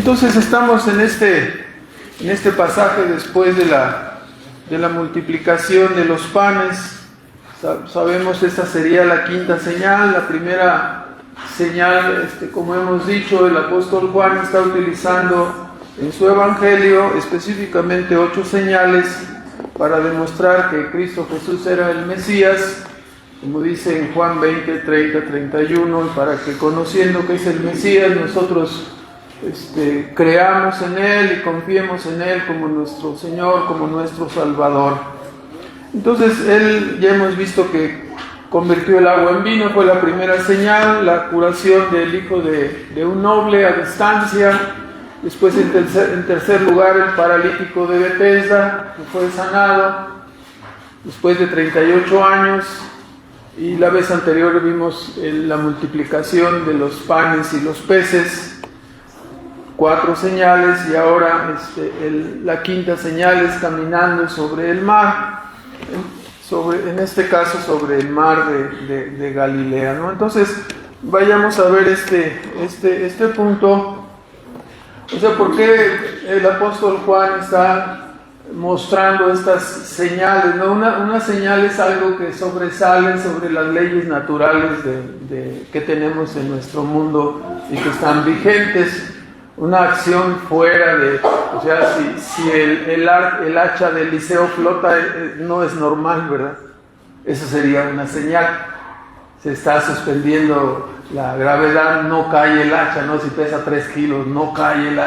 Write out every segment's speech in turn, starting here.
Entonces estamos en este pasaje después de la multiplicación de los panes. Sabemos esta sería la quinta señal. La primera señal, como hemos dicho, el apóstol Juan está utilizando en su evangelio específicamente 8 señales para demostrar que Cristo Jesús era el Mesías, como dice en Juan 20, 30, 31, para que conociendo que es el Mesías nosotros creamos en Él y confiemos en Él como nuestro Señor, como nuestro Salvador. Entonces Él, ya hemos visto que convirtió el agua en vino, fue la primera señal, la curación del hijo de un noble a distancia. Después en tercer lugar el paralítico de Betesda, que fue sanado después de 38 años. Y la vez anterior vimos la multiplicación de los panes y los peces. 4 señales, y ahora la quinta señal es caminando sobre el mar, en este caso sobre el mar de Galilea, ¿no? Entonces vayamos a ver este punto. O sea, ¿por qué el apóstol Juan está mostrando estas señales, ¿no? Una señal es algo que sobresale sobre las leyes naturales que tenemos en nuestro mundo y que están vigentes. Una acción fuera o sea, si el hacha de Eliseo flota, no es normal, ¿verdad? Eso sería una señal. Se está suspendiendo la gravedad, no cae el hacha, ¿no? Si pesa 3 kilos, no cae el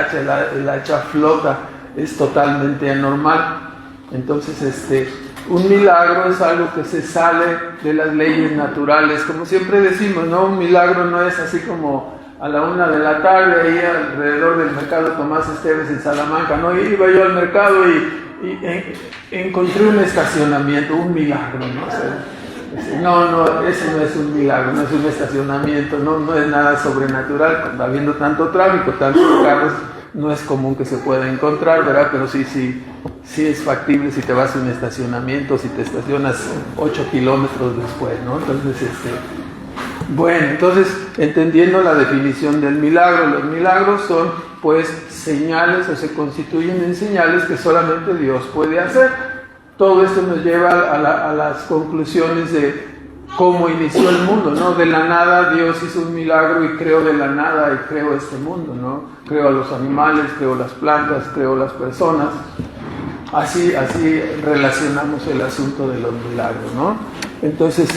hacha flota, es totalmente anormal. Entonces, un milagro es algo que se sale de las leyes naturales, como siempre decimos, ¿no? Un milagro no es así como a la 1 de la tarde, ahí alrededor del mercado Tomás Esteves en Salamanca, ¿no? Iba yo al mercado y encontré un estacionamiento, un milagro, ¿no? O sea, no, ese no es un milagro, no es un estacionamiento, no es nada sobrenatural. Habiendo tanto tráfico, tantos carros, no es común que se pueda encontrar, ¿verdad? Pero sí es factible si te vas a un estacionamiento, si te estacionas 8 kilómetros después, ¿no? Entonces, entonces, entendiendo la definición del milagro, los milagros son pues señales o se constituyen en señales que solamente Dios puede hacer. Todo esto nos lleva a las conclusiones de cómo inició el mundo, ¿no? De la nada Dios hizo un milagro y creó de la nada y creó este mundo, ¿no? Creó a los animales, creó las plantas, creó las personas. Así relacionamos el asunto de los milagros, ¿no? Entonces,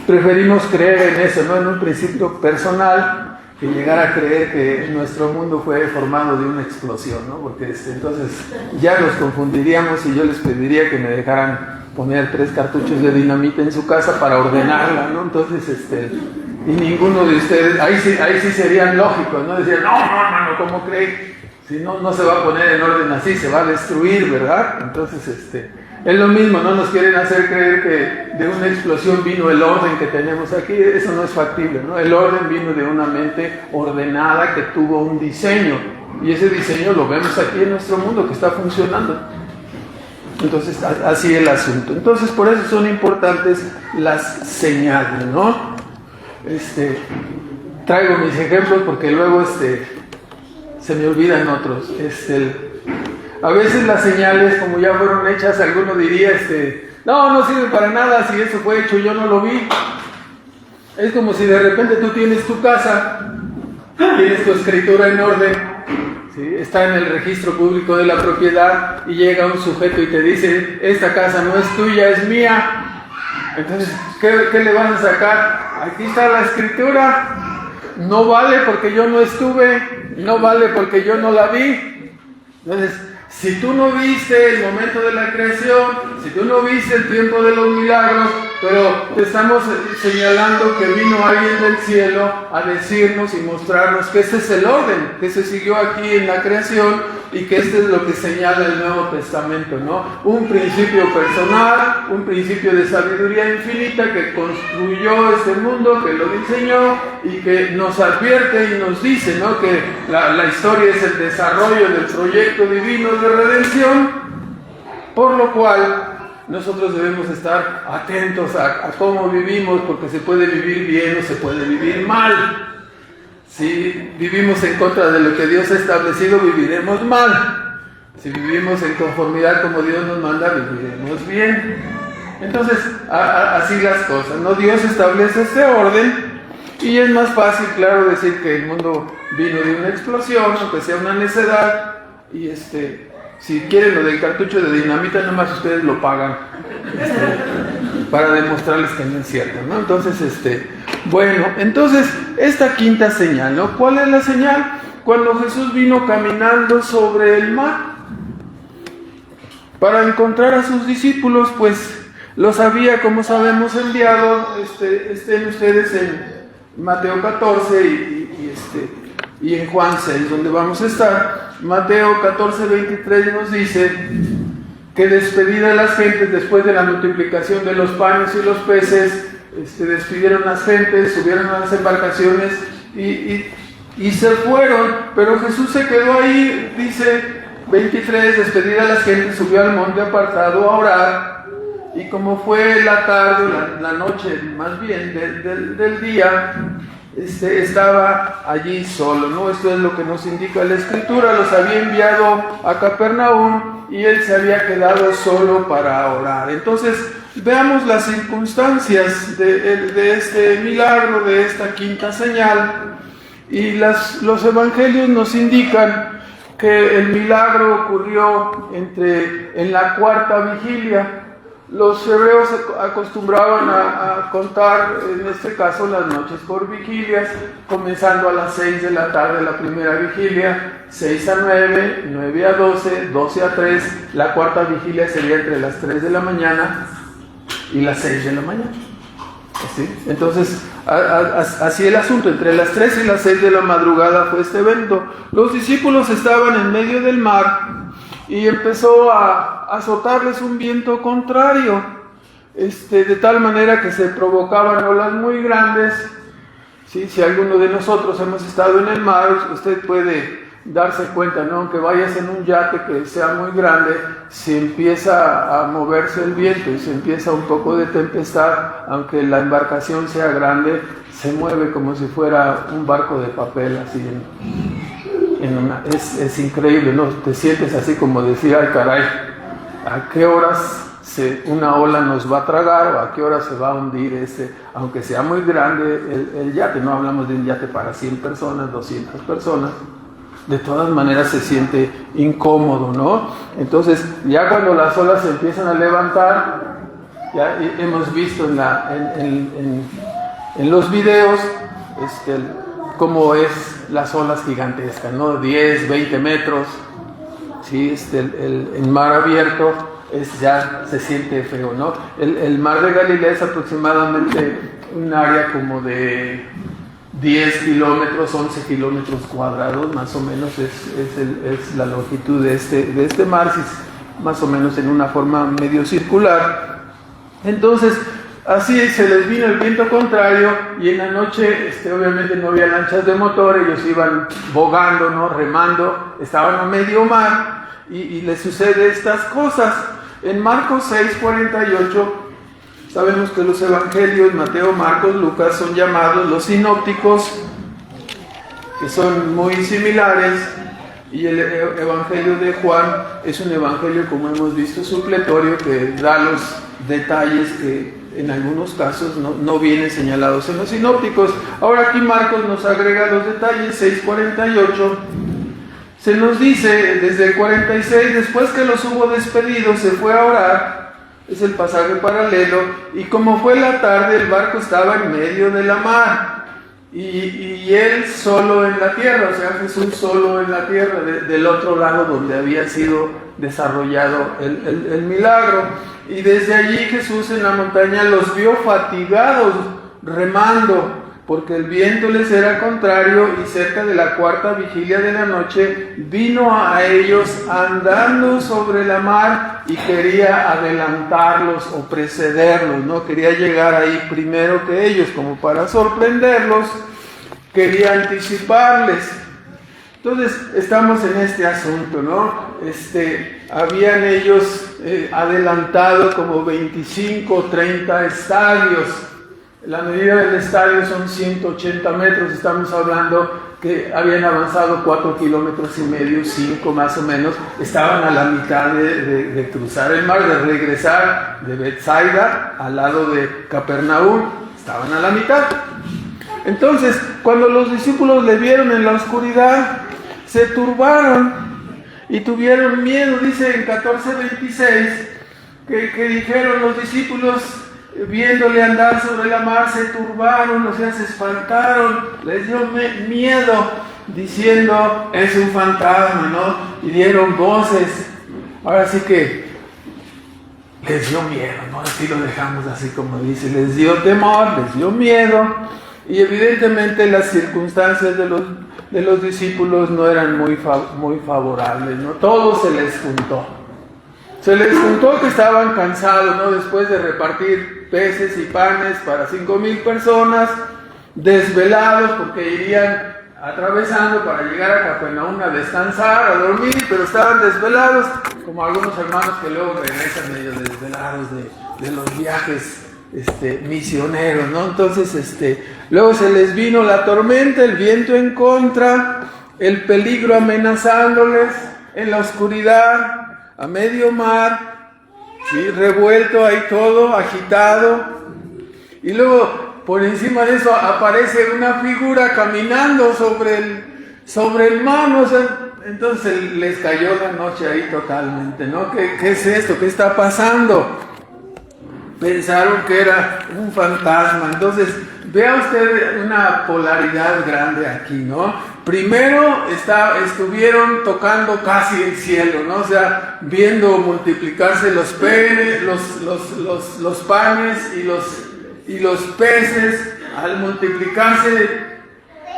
preferimos creer en eso, ¿no? En un principio personal, que llegar a creer que nuestro mundo fue formado de una explosión, ¿no? Porque entonces ya nos confundiríamos y yo les pediría que me dejaran poner 3 cartuchos de dinamita en su casa para ordenarla, ¿no? Entonces, y ninguno de ustedes, ahí sí serían lógicos, ¿no? Decían, no, ¿cómo creen? Si no se va a poner en orden así, se va a destruir, ¿verdad? Entonces, es lo mismo, no nos quieren hacer creer que de una explosión vino el orden que tenemos aquí. Eso no es factible, ¿no? El orden vino de una mente ordenada que tuvo un diseño, y ese diseño lo vemos aquí en nuestro mundo que está funcionando. Entonces, así el asunto. Entonces, por eso son importantes las señales, ¿no? Traigo mis ejemplos porque luego se me olvidan otros. A veces las señales, como ya fueron hechas, alguno diría, no sirve para nada, si eso fue hecho yo no lo vi. Es como si de repente tú tienes tu casa, tienes tu escritura en orden, ¿sí? Está en el registro público de la propiedad y llega un sujeto y te dice, esta casa no es tuya, es mía. Entonces, ¿qué le van a sacar? Aquí está la escritura, no vale porque yo no estuve, no vale porque yo no la vi. Entonces, si tú no viste el momento de la creación, si tú no viste el tiempo de los milagros, pero te estamos señalando que vino alguien del cielo a decirnos y mostrarnos que este es el orden que se siguió aquí en la creación y que este es lo que señala el Nuevo Testamento, ¿no? Un principio personal, un principio de sabiduría infinita que construyó este mundo, que lo diseñó y que nos advierte y nos dice, ¿no? Que la historia es el desarrollo del proyecto divino de redención, por lo cual nosotros debemos estar atentos a cómo vivimos, porque se puede vivir bien o se puede vivir mal. Si vivimos en contra de lo que Dios ha establecido, viviremos mal. Si vivimos en conformidad como Dios nos manda, viviremos bien. Entonces, así las cosas, ¿no? Dios establece este orden y es más fácil, claro, decir que el mundo vino de una explosión, aunque sea una necedad, y si quieren lo del cartucho de dinamita, nomás ustedes lo pagan para demostrarles que no es cierto, ¿no? Entonces, bueno, entonces, esta quinta señal, ¿no? ¿Cuál es la señal? Cuando Jesús vino caminando sobre el mar para encontrar a sus discípulos, pues los había, como sabemos, enviado. Estén ustedes en Mateo 14 y en Juan 6, donde vamos a estar. Mateo 14, 23 nos dice que despedida de las gentes, después de la multiplicación de los panes y los peces, despidieron las gentes, subieron a las embarcaciones y se fueron, pero Jesús se quedó ahí. Dice 23, despedida de las gentes, subió al monte apartado a orar. Y como fue la tarde, la noche más bien del día, estaba allí solo, ¿no? Esto es lo que nos indica la Escritura. Los había enviado a Capernaum y él se había quedado solo para orar. Entonces, veamos las circunstancias de este milagro, de esta quinta señal. Y los evangelios nos indican que el milagro ocurrió en la cuarta vigilia. Los hebreos acostumbraban a contar, en este caso, las noches por vigilias, comenzando a las 6 de la tarde la primera vigilia, 6 a 9, 9 a 12, 12 a 3, la cuarta vigilia sería entre las 3 de la mañana y las 6 de la mañana. ¿Sí? Entonces, así el asunto, entre las 3 y las 6 de la madrugada fue este evento. Los discípulos estaban en medio del mar y empezó a azotarles un viento contrario, de tal manera que se provocaban olas muy grandes. ¿Sí? Si alguno de nosotros hemos estado en el mar, usted puede darse cuenta, ¿no? Aunque vayas en un yate que sea muy grande, si empieza a moverse el viento y se empieza un poco de tempestad, aunque la embarcación sea grande, se mueve como si fuera un barco de papel, así es increíble, ¿no? Te sientes así como decir, ay caray, ¿a qué horas una ola nos va a tragar o a qué horas se va a hundir aunque sea muy grande el yate? No hablamos de un yate para 100 personas, 200 personas. De todas maneras se siente incómodo, ¿no? Entonces, ya cuando las olas se empiezan a levantar, ya hemos visto en los videos, cómo es las olas gigantescas, ¿no? 10, 20 metros, ¿sí? El mar abierto ya se siente feo, ¿no? El mar de Galilea es aproximadamente un área como de 10 kilómetros, 11 kilómetros cuadrados, más o menos es la longitud de este mar, más o menos en una forma medio circular. Entonces, así se les vino el viento contrario y en la noche obviamente no había lanchas de motor, ellos iban bogando, ¿no? Remando, estaban a medio mar y les sucede estas cosas. En Marcos 6:48 sabemos que los evangelios, Mateo, Marcos, Lucas, son llamados los sinópticos, que son muy similares, y el evangelio de Juan es un evangelio, como hemos visto, supletorio, que da los detalles que en algunos casos no vienen señalados en los sinópticos. Ahora aquí Marcos nos agrega los detalles. 6:48 se nos dice desde el 46, después que los hubo despedido se fue a orar. Es el pasaje paralelo. Y como fue la tarde, el barco estaba en medio de la mar y él solo en la tierra, o sea, Jesús solo en la tierra, del otro lado donde había sido desarrollado el milagro. Y desde allí Jesús en la montaña los vio fatigados remando, porque el viento les era contrario, y cerca de la cuarta vigilia de la noche vino a ellos andando sobre la mar y quería adelantarlos o precederlos, ¿no? Quería llegar ahí primero que ellos, como para sorprenderlos, quería anticiparles. Entonces estamos en este asunto, ¿no? Habían ellos adelantado como 25 o 30 estadios La medida del estadio son 180 metros, estamos hablando que habían avanzado 4,5 kilómetros, 5 más o menos, estaban a la mitad de cruzar el mar, de regresar de Bethsaida al lado de Capernaum, estaban a la mitad. Entonces, cuando los discípulos le vieron en la oscuridad, se turbaron y tuvieron miedo. Dice en 14:26 que dijeron los discípulos, viéndole andar sobre la mar, se turbaron, o sea, se espantaron, les dio miedo, diciendo, es un fantasma, ¿no? Y dieron voces. Ahora sí que les dio miedo, ¿no? Así lo dejamos así como dice, les dio temor, les dio miedo. Y evidentemente las circunstancias de los discípulos no eran muy favorables, ¿no? Todo se les juntó. Se les juntó que estaban cansados, ¿no? Después de repartir peces y panes para 5,000 personas, desvelados porque irían atravesando para llegar a Capernaum a descansar, a dormir, pero estaban desvelados, como algunos hermanos que luego regresan medio desvelados de los viajes misioneros, ¿no? Entonces, luego se les vino la tormenta, el viento en contra, el peligro amenazándoles en la oscuridad, a medio mar, ¿sí? Revuelto ahí todo, agitado, y luego por encima de eso aparece una figura caminando sobre el mar, ¿no? O sea, entonces les cayó la noche ahí totalmente, ¿no? ¿Qué es esto? ¿Qué está pasando? Pensaron que era un fantasma. Entonces, vea usted una polaridad grande aquí, ¿no? Primero estuvieron tocando casi el cielo, ¿no? O sea, viendo multiplicarse los panes y los peces, al multiplicarse,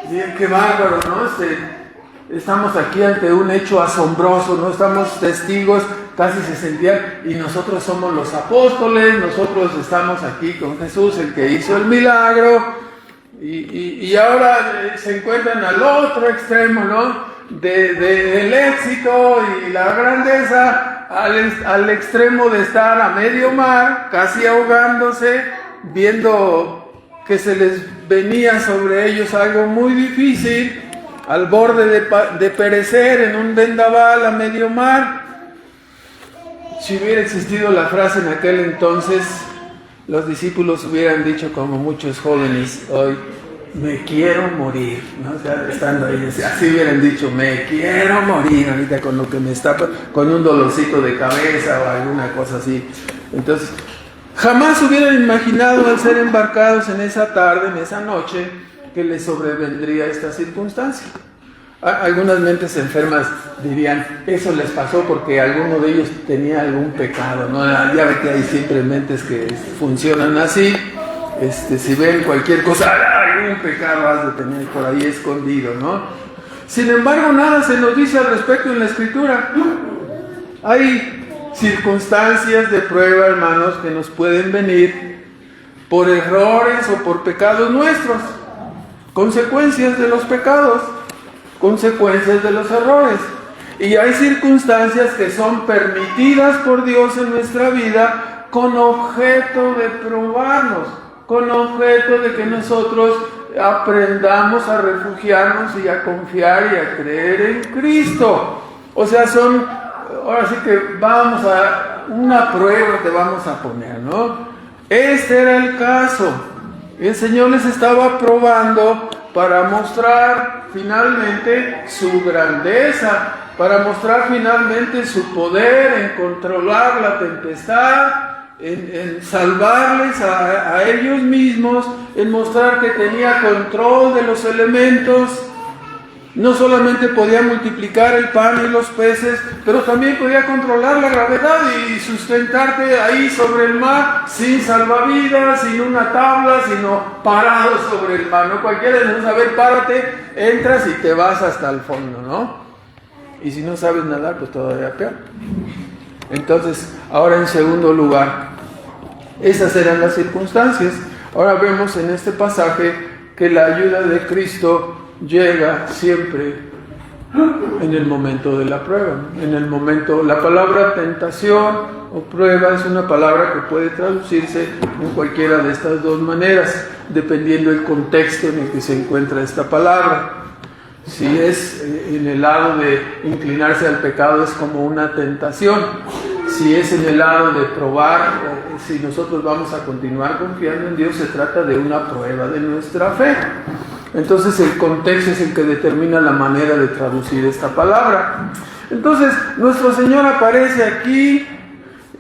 bien, qué bárbaro, ¿no? Estamos aquí ante un hecho asombroso, ¿no? Estamos testigos, casi se sentían, y nosotros somos los apóstoles, nosotros estamos aquí con Jesús, el que hizo el milagro, y ahora se encuentran al otro extremo, ¿no? Del éxito y la grandeza, al extremo de estar a medio mar, casi ahogándose, viendo que se les venía sobre ellos algo muy difícil, al borde de perecer en un vendaval a medio mar. Si hubiera existido la frase en aquel entonces, los discípulos hubieran dicho, como muchos jóvenes hoy, me quiero morir, ¿no? O sea, estando ahí, así hubieran dicho, me quiero morir ahorita con lo que me está, con un dolorcito de cabeza o alguna cosa así. Entonces, jamás hubieran imaginado al ser embarcados en esa tarde, en esa noche, que les sobrevendría esta circunstancia. Algunas mentes enfermas dirían, eso les pasó porque alguno de ellos tenía algún pecado, ¿no? Ya ve que hay siempre mentes que funcionan así, si ven cualquier cosa, algún pecado has de tener por ahí escondido, ¿no? Sin embargo, nada se nos dice al respecto en la Escritura. Hay circunstancias de prueba, hermanos, que nos pueden venir por errores o por pecados nuestros, consecuencias de los pecados, consecuencias de los errores. Y hay circunstancias que son permitidas por Dios en nuestra vida con objeto de probarnos, con objeto de que nosotros aprendamos a refugiarnos y a confiar y a creer en Cristo. O sea, ahora sí que vamos a una prueba que vamos a poner, ¿no? Este era el caso. El Señor les estaba probando para mostrar finalmente su grandeza, para mostrar finalmente su poder en controlar la tempestad, en salvarles a ellos mismos, en mostrar que tenía control de los elementos. No solamente podía multiplicar el pan y los peces, pero también podía controlar la gravedad y sustentarte ahí sobre el mar sin salvavidas, sin una tabla, sino parado sobre el mar. No cualquiera de nosotros, a ver, párate, entras y te vas hasta el fondo, ¿no? Y si no sabes nadar, pues todavía peor. Entonces, ahora en segundo lugar, esas eran las circunstancias. Ahora vemos en este pasaje que la ayuda de Cristo llega siempre en el momento de la prueba, en el momento. La palabra tentación o prueba es una palabra que puede traducirse en cualquiera de estas dos maneras. dependiendo del contexto en el que se encuentra esta palabra. Si es en el lado de inclinarse al pecado, es como una tentación. Si es en el lado de probar, si nosotros vamos a continuar confiando en Dios, se trata de una prueba de nuestra fe. Entonces el contexto es el que determina la manera de traducir esta palabra. Entonces nuestro Señor aparece aquí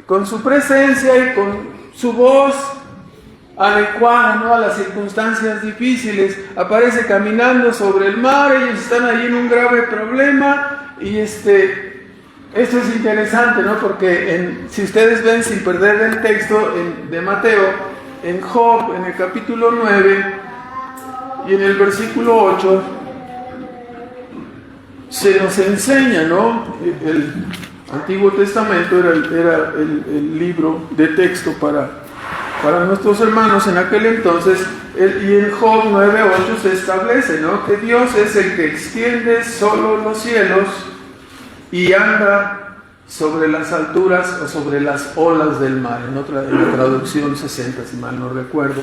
con su presencia y con su voz adecuada, ¿no?, a las circunstancias difíciles. Aparece caminando sobre el mar, ellos están allí en un grave problema y esto es interesante, ¿no?, porque si ustedes ven, sin perder el texto de Mateo, en Job, en el capítulo 9 y en el versículo 8, se nos enseña, ¿no? El Antiguo Testamento era el libro de texto para nuestros hermanos en aquel entonces, y en Job 9:8 se establece, ¿no?, que Dios es el que extiende solo los cielos y anda sobre las alturas o sobre las olas del mar. En la traducción 60, si mal no recuerdo,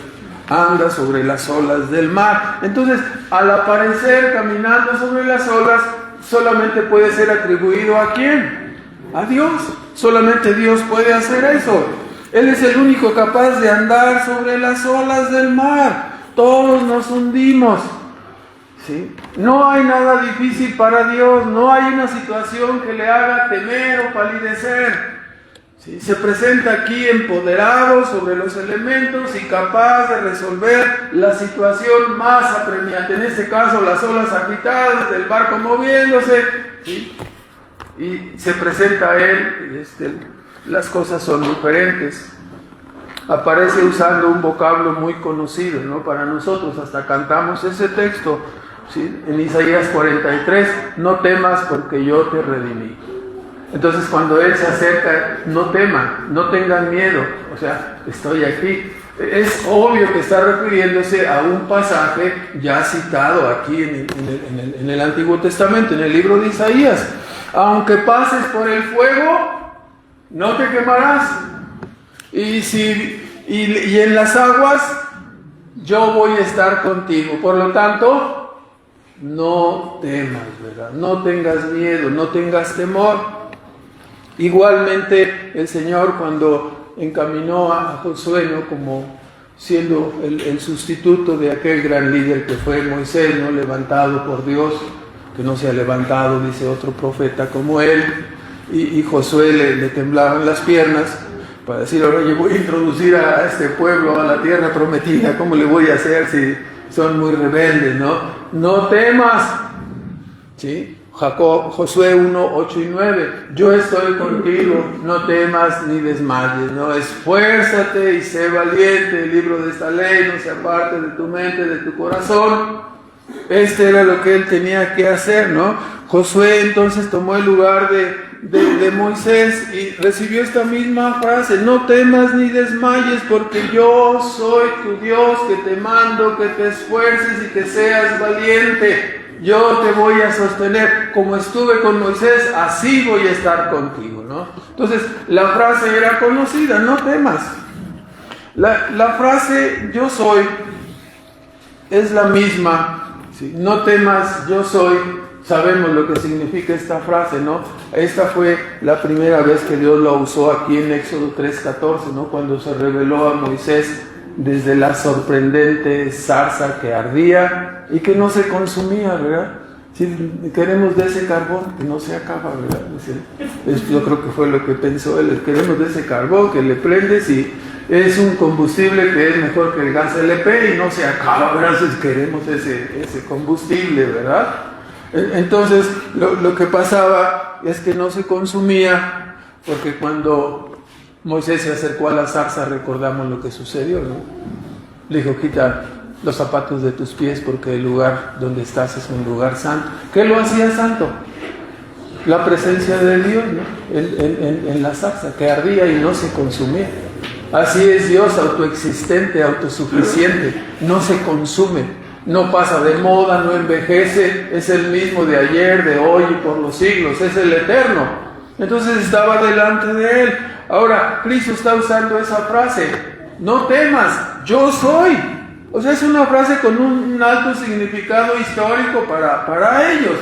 anda sobre las olas del mar. Entonces, al aparecer caminando sobre las olas, solamente puede ser atribuido ¿a quién? A Dios. Solamente Dios puede hacer eso. Él es el único capaz de andar sobre las olas del mar. Todos nos hundimos, ¿sí? No hay nada difícil para Dios, no hay una situación que le haga temer o palidecer, ¿sí? Se presenta aquí empoderado sobre los elementos y capaz de resolver la situación más apremiante. En este caso, las olas agitadas, el barco moviéndose, ¿sí? Y se presenta a él, las cosas son diferentes. Aparece usando un vocablo muy conocido, ¿no?, para nosotros, hasta cantamos ese texto, ¿sí?, en Isaías 43, no temas porque yo te redimí. Entonces cuando Él se acerca, no teman, no tengan miedo, o sea, estoy aquí. Es obvio que está refiriéndose a un pasaje ya citado aquí en el Antiguo Testamento, en el libro de Isaías. Aunque pases por el fuego, no te quemarás. Y en las aguas, yo voy a estar contigo. Por lo tanto, no temas, ¿verdad? No tengas miedo, no tengas temor. Igualmente, el Señor, cuando encaminó a Josué, ¿no?, como siendo el sustituto de aquel gran líder que fue Moisés, ¿no?, levantado por Dios, que no se ha levantado, dice otro profeta como él, y Josué le temblaban las piernas para decir: ahora yo voy a introducir a este pueblo a la tierra prometida, ¿cómo le voy a hacer si son muy rebeldes, no? No temas, ¿sí? Josué 1:8 y 9, yo estoy contigo, no temas ni desmayes, ¿no? Esfuérzate y sé valiente, el libro de esta ley no se aparte de tu mente, de tu corazón. Era lo que él tenía que hacer, ¿no? Josué entonces tomó el lugar de Moisés y recibió esta misma frase: no temas ni desmayes, porque yo soy tu Dios, que te mando que te esfuerces y que seas valiente. Yo te voy a sostener, como estuve con Moisés, así voy a estar contigo, ¿no? Entonces la frase era conocida: no temas. La frase yo soy es la misma. Sí, no temas, yo soy. Sabemos lo que significa esta frase, ¿no? Esta fue la primera vez que Dios la usó aquí en Éxodo 3:14, ¿no?, cuando se reveló a Moisés desde la sorprendente zarza que ardía y que no se consumía, ¿verdad? Si queremos de ese carbón que no se acaba, ¿verdad? Yo creo que fue lo que pensó él: queremos de ese carbón que le prendes y es un combustible que es mejor que el gas LP y no se acaba, ¿verdad? Entonces queremos ese combustible, ¿verdad? Entonces lo que pasaba es que no se consumía, porque cuando Moisés se acercó a la zarza, recordamos lo que sucedió, ¿no? Le dijo: quita los zapatos de tus pies, porque el lugar donde estás es un lugar santo. ¿Qué lo hacía santo? La presencia de Dios, ¿no?, en la zarza, que ardía y no se consumía. Así es Dios, autoexistente, autosuficiente, no se consume, no pasa de moda, no envejece, es el mismo de ayer, de hoy y por los siglos, es el eterno. Entonces estaba delante de él. Ahora Cristo está usando esa frase: no temas, yo soy. O sea, es una frase con un alto significado histórico para ellos,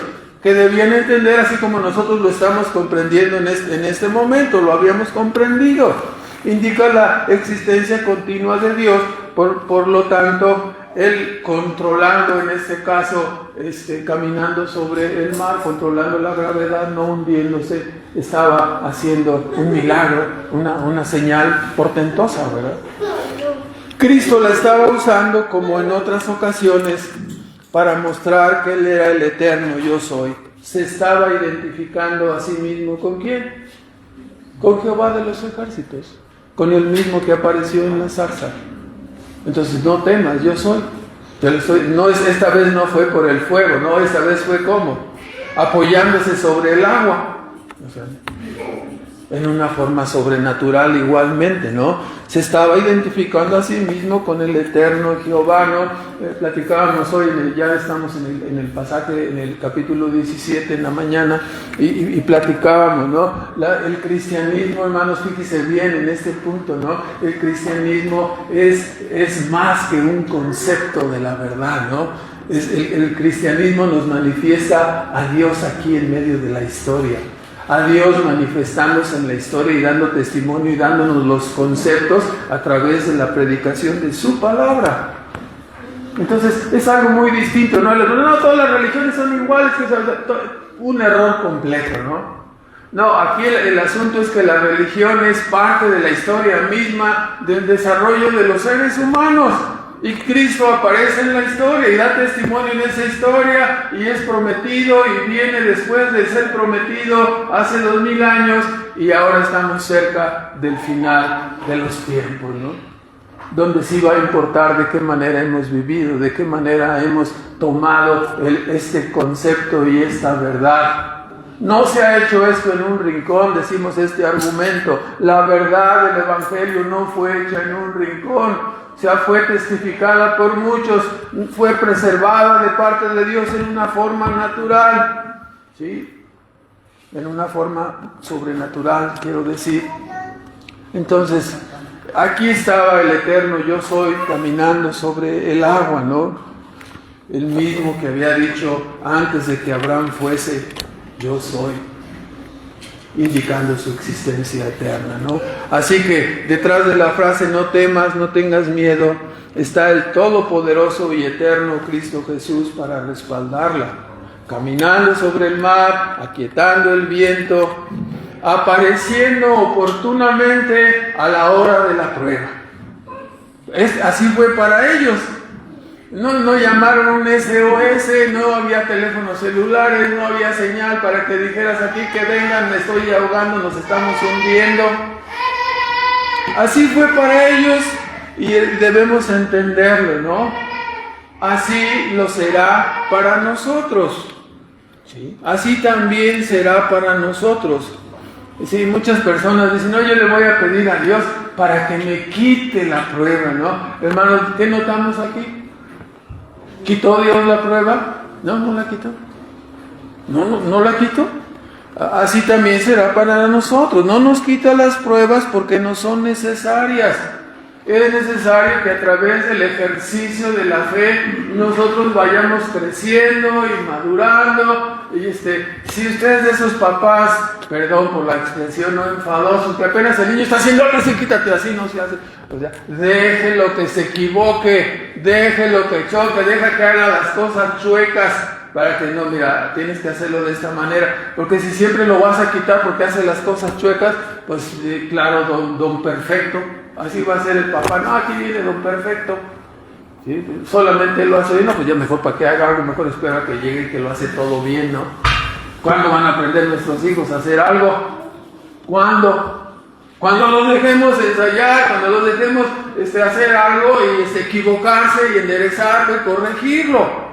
que debían entender así como nosotros lo estamos comprendiendo en este momento, lo habíamos comprendido. Indica la existencia continua de Dios, por lo tanto, Él controlando en este caso, caminando sobre el mar, controlando la gravedad, no hundiéndose, estaba haciendo un milagro, una señal portentosa, ¿verdad? Cristo la estaba usando como en otras ocasiones para mostrar que Él era el eterno yo soy. Se estaba identificando a sí mismo ¿con quién? Con Jehová de los ejércitos, con el mismo que apareció en la zarza. Entonces no temas, yo soy. Esta vez no fue por el fuego, no, esta vez fue como apoyándose sobre el agua, o sea, en una forma sobrenatural igualmente, ¿no? Se estaba identificando a sí mismo con el eterno Jehová, ¿no? Platicábamos hoy, ya estamos en el pasaje, en el capítulo 17 en la mañana, y platicábamos, ¿no? El cristianismo, hermanos, fíjense bien en este punto, ¿no? El cristianismo es más que un concepto de la verdad, ¿no? El cristianismo nos manifiesta a Dios aquí en medio de la historia. A Dios manifestándose en la historia y dando testimonio y dándonos los conceptos a través de la predicación de su palabra. Entonces es algo muy distinto, ¿no? No, todas las religiones son iguales, que un error completo, ¿no? No, aquí el asunto es que la religión es parte de la historia misma del desarrollo de los seres humanos. Y Cristo aparece en la historia y da testimonio en esa historia y es prometido y viene después de ser prometido hace 2000 años y ahora estamos cerca del final de los tiempos, ¿no? Donde sí va a importar de qué manera hemos vivido, de qué manera hemos tomado este concepto y esta verdad. No se ha hecho esto en un rincón, decimos este argumento. La verdad del Evangelio no fue hecha en un rincón. Fue testificada por muchos, fue preservada de parte de Dios en una forma natural, ¿sí? En una forma sobrenatural, quiero decir. Entonces, aquí estaba el eterno yo soy caminando sobre el agua, ¿no? El mismo que había dicho antes de que Abraham fuese, yo soy, indicando su existencia eterna, ¿no? Así que detrás de la frase no temas, no tengas miedo, está el todopoderoso y eterno Cristo Jesús para respaldarla, caminando sobre el mar, aquietando el viento, apareciendo oportunamente a la hora de la prueba. Así fue para ellos. No llamaron un SOS, no había teléfonos celulares, no había señal para que dijeras aquí que vengan, me estoy ahogando, nos estamos hundiendo. Así fue para ellos y debemos entenderlo, ¿no? Así lo será para nosotros, ¿sí? Así también será para nosotros. Sí, muchas personas dicen, no, yo le voy a pedir a Dios para que me quite la prueba, ¿no? Hermanos, ¿qué notamos aquí? ¿Quitó Dios la prueba? No la quitó. No la quitó. Así también será para nosotros. No nos quita las pruebas porque no son necesarias. Es necesario que a través del ejercicio de la fe nosotros vayamos creciendo y madurando. Y si ustedes de esos papás, perdón por la expresión, no enfadosos, que apenas el niño está haciendo algo así, quítate, así no se hace. O sea, déjelo que se equivoque, déjelo que choque, deja que haga las cosas chuecas. Para que no, mira, tienes que hacerlo de esta manera, porque si siempre lo vas a quitar porque hace las cosas chuecas, pues claro, don perfecto, así va a ser el papá, no, aquí viene don perfecto, ¿sí? Solamente lo hace bien, no, pues ya mejor para que haga algo, mejor espera a que llegue y que lo hace todo bien, ¿no? ¿Cuándo van a aprender nuestros hijos a hacer algo? ¿Cuándo? Cuando los dejemos ensayar, cuando los dejemos hacer algo y equivocarse y enderezarlo y corregirlo,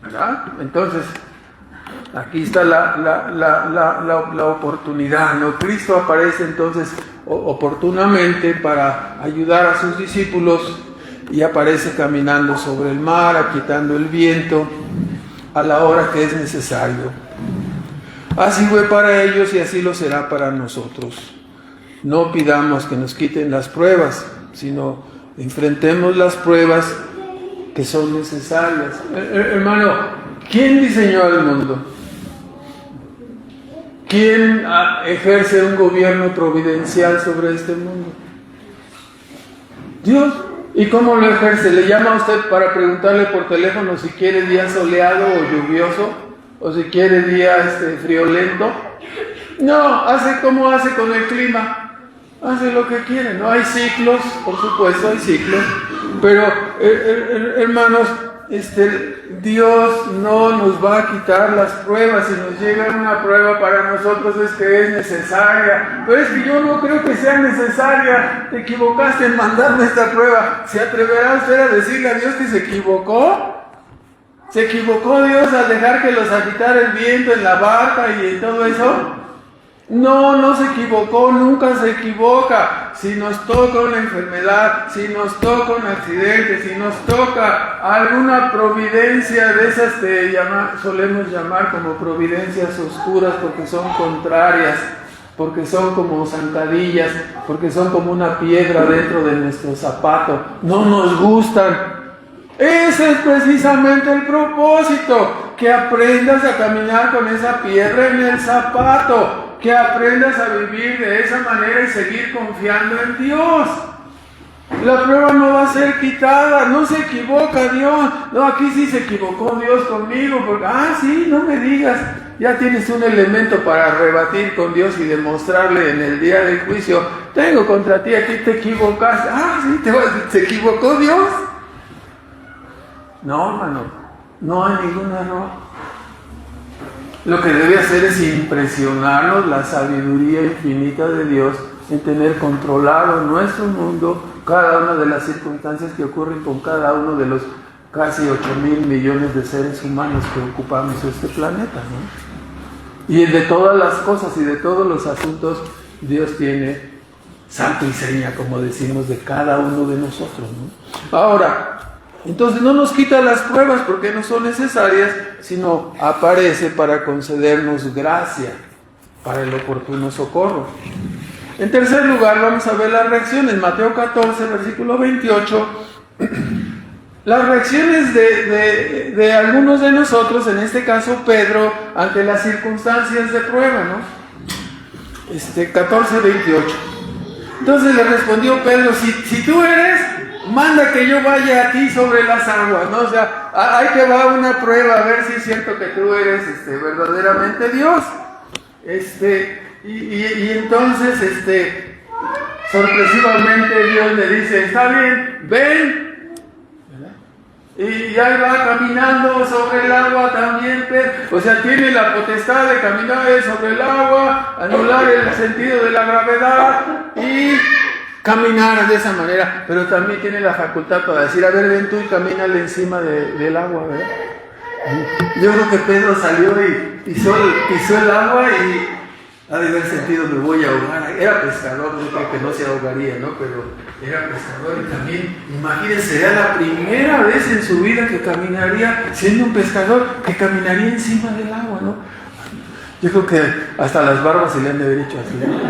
¿verdad? Entonces, aquí está la oportunidad, ¿no? Cristo aparece entonces oportunamente para ayudar a sus discípulos y aparece caminando sobre el mar, aquietando el viento a la hora que es necesario. Así fue para ellos y así lo será para nosotros. No pidamos que nos quiten las pruebas, sino enfrentemos las pruebas que son necesarias. Hermano, ¿quién diseñó el mundo? ¿Quién ejerce un gobierno providencial sobre este mundo? Dios. ¿Y cómo lo ejerce? ¿Le llama a usted para preguntarle por teléfono si quiere día soleado o lluvioso? ¿O si quiere día friolento? No, hace como hace con el clima. Hace lo que quiere, ¿no? Hay ciclos, por supuesto, hay ciclos. Pero, hermanos, Dios no nos va a quitar las pruebas. Si nos llega una prueba para nosotros es que es necesaria. Pero es que yo no creo que sea necesaria. Te equivocaste en mandarme esta prueba. ¿Se atreverá usted a decirle a Dios que se equivocó? ¿Se equivocó Dios al dejar que los agitara el viento en la barca y en todo eso? No, no se equivocó, nunca se equivoca. Si nos toca una enfermedad, si nos toca un accidente, si nos toca alguna providencia de esas que solemos llamar como providencias oscuras porque son contrarias, porque son como zancadillas, porque son como una piedra dentro de nuestro zapato, no nos gustan. Ese es precisamente el propósito, que aprendas a caminar con esa piedra en el zapato, que aprendas a vivir de esa manera y seguir confiando en Dios. La prueba no va a ser quitada, no se equivoca Dios. No, aquí sí se equivocó Dios conmigo, porque, sí, no me digas. Ya tienes un elemento para rebatir con Dios y demostrarle en el día del juicio, tengo contra ti, aquí te equivocaste. Sí, ¿se equivocó Dios? No, hermano, no hay ningún error. Lo que debe hacer es impresionarnos la sabiduría infinita de Dios en tener controlado nuestro mundo, cada una de las circunstancias que ocurren con cada uno de los casi 8,000 millones de seres humanos que ocupamos este planeta, ¿no? Y de todas las cosas y de todos los asuntos, Dios tiene santo y seña, como decimos, de cada uno de nosotros, ¿no? Ahora, entonces no nos quita las pruebas porque no son necesarias, sino aparece para concedernos gracia para el oportuno socorro. En tercer lugar, vamos a ver las reacciones. Mateo 14, versículo 28. Las reacciones de algunos de nosotros, en este caso Pedro, ante las circunstancias de prueba, ¿no? 14, 28. Entonces le respondió Pedro, si tú eres, manda que yo vaya a ti sobre las aguas, ¿no? O sea, hay que va una prueba a ver si es cierto que tú eres verdaderamente Dios. Y entonces, sorpresivamente Dios le dice, está bien, ven. Y ahí va caminando sobre el agua también, o sea, tiene la potestad de caminar sobre el agua, anular el sentido de la gravedad y caminar de esa manera, pero también tiene la facultad para decir, a ver, ven tú y camínale encima del agua, ¿verdad? Yo creo que Pedro salió y pisó el agua y ha de haber sentido, me voy a ahogar. Era pescador, yo creo que no se ahogaría, ¿no? Pero era pescador y también, imagínense, era la primera vez en su vida que caminaría, siendo un pescador, que caminaría encima del agua, ¿no? Yo creo que hasta las barbas se le han de haber hecho así, ¿no?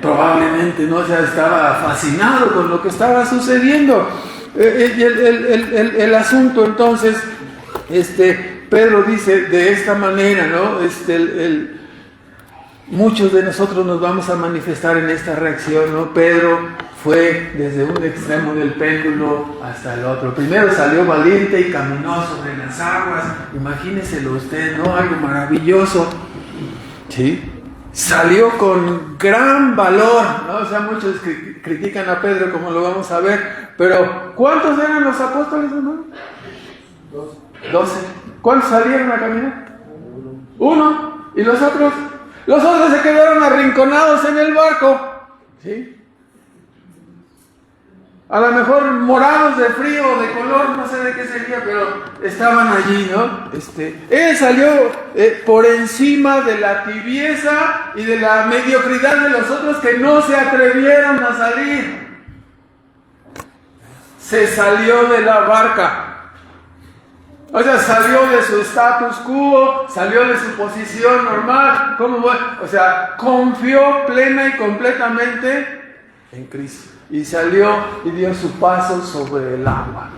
Probablemente, ¿no? O sea, estaba fascinado con lo que estaba sucediendo. El asunto, entonces, Pedro dice de esta manera, ¿no? Muchos de nosotros nos vamos a manifestar en esta reacción, ¿no? Pedro fue desde un extremo del péndulo hasta el otro. Primero salió valiente y caminó sobre las aguas. Imagíneselo usted, ¿no? Algo maravilloso, ¿sí? Salió con gran valor, ¿no? O sea, muchos critican a Pedro, como lo vamos a ver, pero ¿cuántos eran los apóstoles, hermano? 12. ¿Cuántos salieron a caminar? Uno. ¿Y los otros? Los otros se quedaron arrinconados en el barco, ¿sí? A lo mejor morados de frío o de color, no sé de qué sería, pero estaban allí, ¿no? Él salió por encima de la tibieza y de la mediocridad de los otros que no se atrevieron a salir. Se salió de la barca. O sea, salió de su status quo, salió de su posición normal. ¿Cómo voy? O sea, confió plena y completamente en Cristo. Y salió y dio su paso sobre el agua.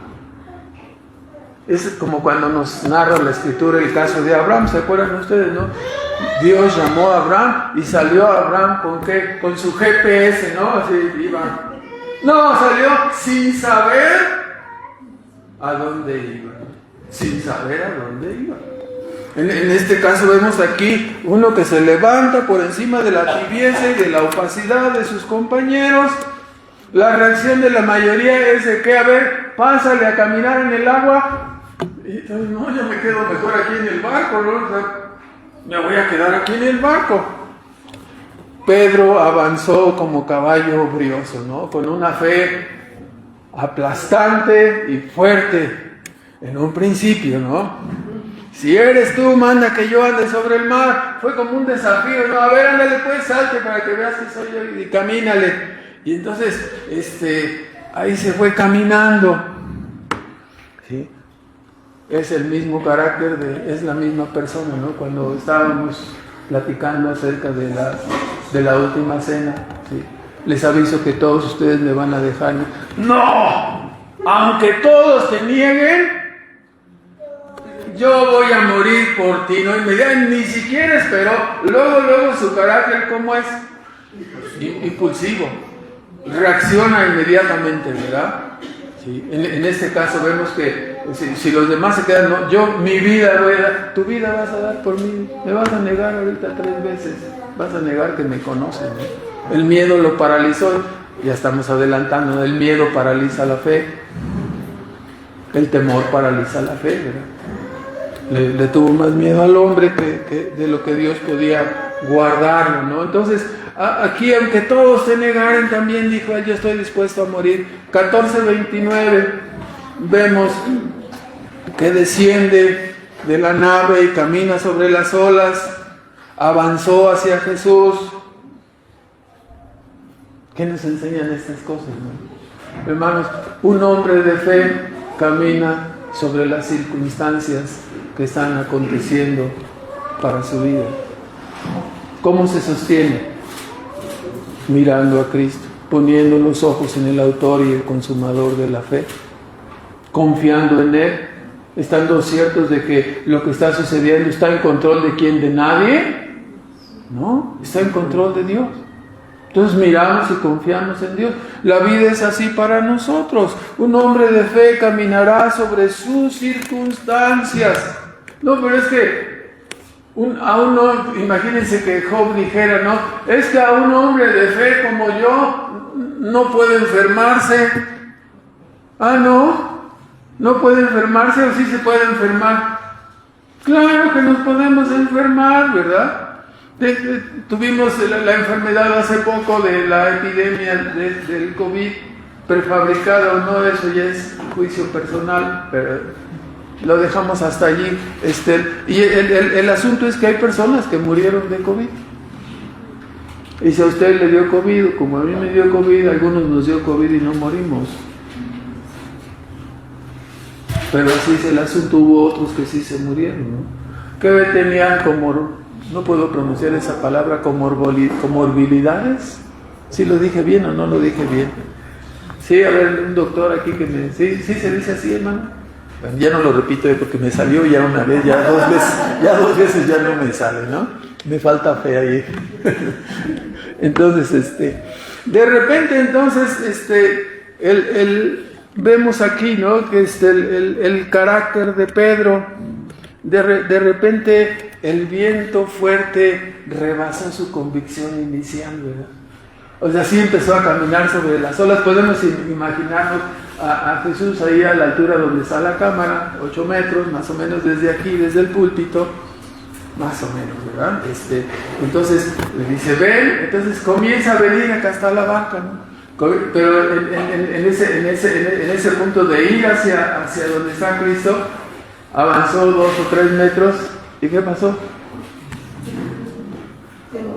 Es como cuando nos narra la Escritura el caso de Abraham, ¿se acuerdan ustedes, no? Dios llamó a Abraham y salió Abraham ¿con qué? Con su GPS, ¿no? Así iba. No, salió sin saber a dónde iba. Sin saber a dónde iba. En este caso vemos aquí uno que se levanta por encima de la tibieza y de la opacidad de sus compañeros. La reacción de la mayoría es de que, a ver, pásale a caminar en el agua. Y entonces, no, yo me quedo mejor aquí en el barco, ¿no? O sea, me voy a quedar aquí en el barco. Pedro avanzó como caballo brioso, ¿no? Con una fe aplastante y fuerte en un principio, ¿no? Si eres tú, manda que yo ande sobre el mar. Fue como un desafío, ¿no? A ver, ándale pues, salte para que veas que soy yo y camínale. Y entonces, ahí se fue caminando. ¿Sí? Es el mismo carácter, es la misma persona, ¿no? Cuando estábamos platicando acerca de la última cena, ¿sí? Les aviso que todos ustedes me van a dejar. ¡No! Aunque todos te nieguen, yo voy a morir por ti, ¿no? Ni siquiera esperó. Luego su carácter, ¿cómo es? Impulsivo. Reacciona inmediatamente, ¿verdad? Sí. En este caso vemos que si los demás se quedan, no, yo mi vida voy a dar, tu vida vas a dar por mí, me vas a negar ahorita 3 veces, vas a negar que me conoces, ¿no? El miedo lo paralizó, ya estamos adelantando, el miedo paraliza la fe, el temor paraliza la fe, ¿verdad? Le tuvo más miedo al hombre que de lo que Dios podía guardarlo, ¿no? Entonces, aquí, aunque todos se negaren, también dijo él, yo estoy dispuesto a morir. 14:29, vemos que desciende de la nave y camina sobre las olas, avanzó hacia Jesús. ¿Qué nos enseñan estas cosas, no? Hermanos, un hombre de fe camina sobre las circunstancias que están aconteciendo para su vida. ¿Cómo se sostiene? Mirando a Cristo, poniendo los ojos en el autor y el consumador de la fe, confiando en Él, estando ciertos de que lo que está sucediendo está en control de quién, de nadie, no, está en control de Dios. Entonces miramos y confiamos en Dios. La vida es así para nosotros. Un hombre de fe caminará sobre sus circunstancias. No, pero es que imagínense que Job dijera, no, es que a un hombre de fe como yo no puede enfermarse. No puede enfermarse, o sí se puede enfermar. Claro que nos podemos enfermar, ¿verdad? Tuvimos la enfermedad hace poco de la epidemia del COVID, prefabricada o no, eso ya es juicio personal, pero lo dejamos hasta allí. Y el asunto es que hay personas que murieron de COVID. Y si a usted le dio COVID, como a mí me dio COVID, a algunos nos dio COVID y no morimos. Pero así es el asunto, hubo otros que sí se murieron, ¿no? Que tenían como, no puedo pronunciar esa palabra, comorbilidades. ¿Sí lo dije bien o no lo dije bien? Sí, a ver, un doctor aquí que me... Sí se dice así, hermano. Bueno, ya no lo repito porque me salió ya una vez, ya dos veces ya no me sale, ¿no? Me falta fe ahí. Entonces, de repente, entonces, vemos aquí, ¿no? Que el carácter de Pedro, de repente el viento fuerte rebasó su convicción inicial, ¿verdad? O sea, sí empezó a caminar sobre las olas. Podemos imaginarnos a Jesús ahí a la altura donde está la cámara, 8 metros, más o menos desde aquí, desde el púlpito, más o menos, ¿verdad? Entonces le dice, ven, entonces comienza a venir, acá está la barca, ¿no? Pero en ese punto de ir hacia donde está Cristo, avanzó 2 o 3 metros, ¿y qué pasó?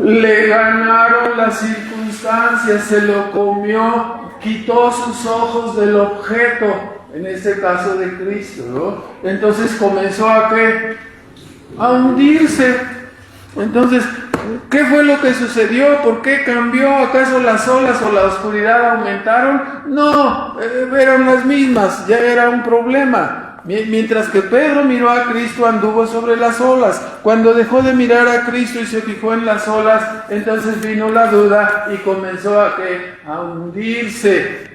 Le ganaron las circunstancias, se lo comió, quitó sus ojos del objeto, en este caso de Cristo, ¿no? Entonces comenzó a ¿qué? A hundirse. Entonces, ¿qué fue lo que sucedió? ¿Por qué cambió? ¿Acaso las olas o la oscuridad aumentaron? No, eran las mismas, ya era un problema. Mientras que Pedro miró a Cristo, anduvo sobre las olas. Cuando dejó de mirar a Cristo y se fijó en las olas, entonces vino la duda y comenzó a hundirse.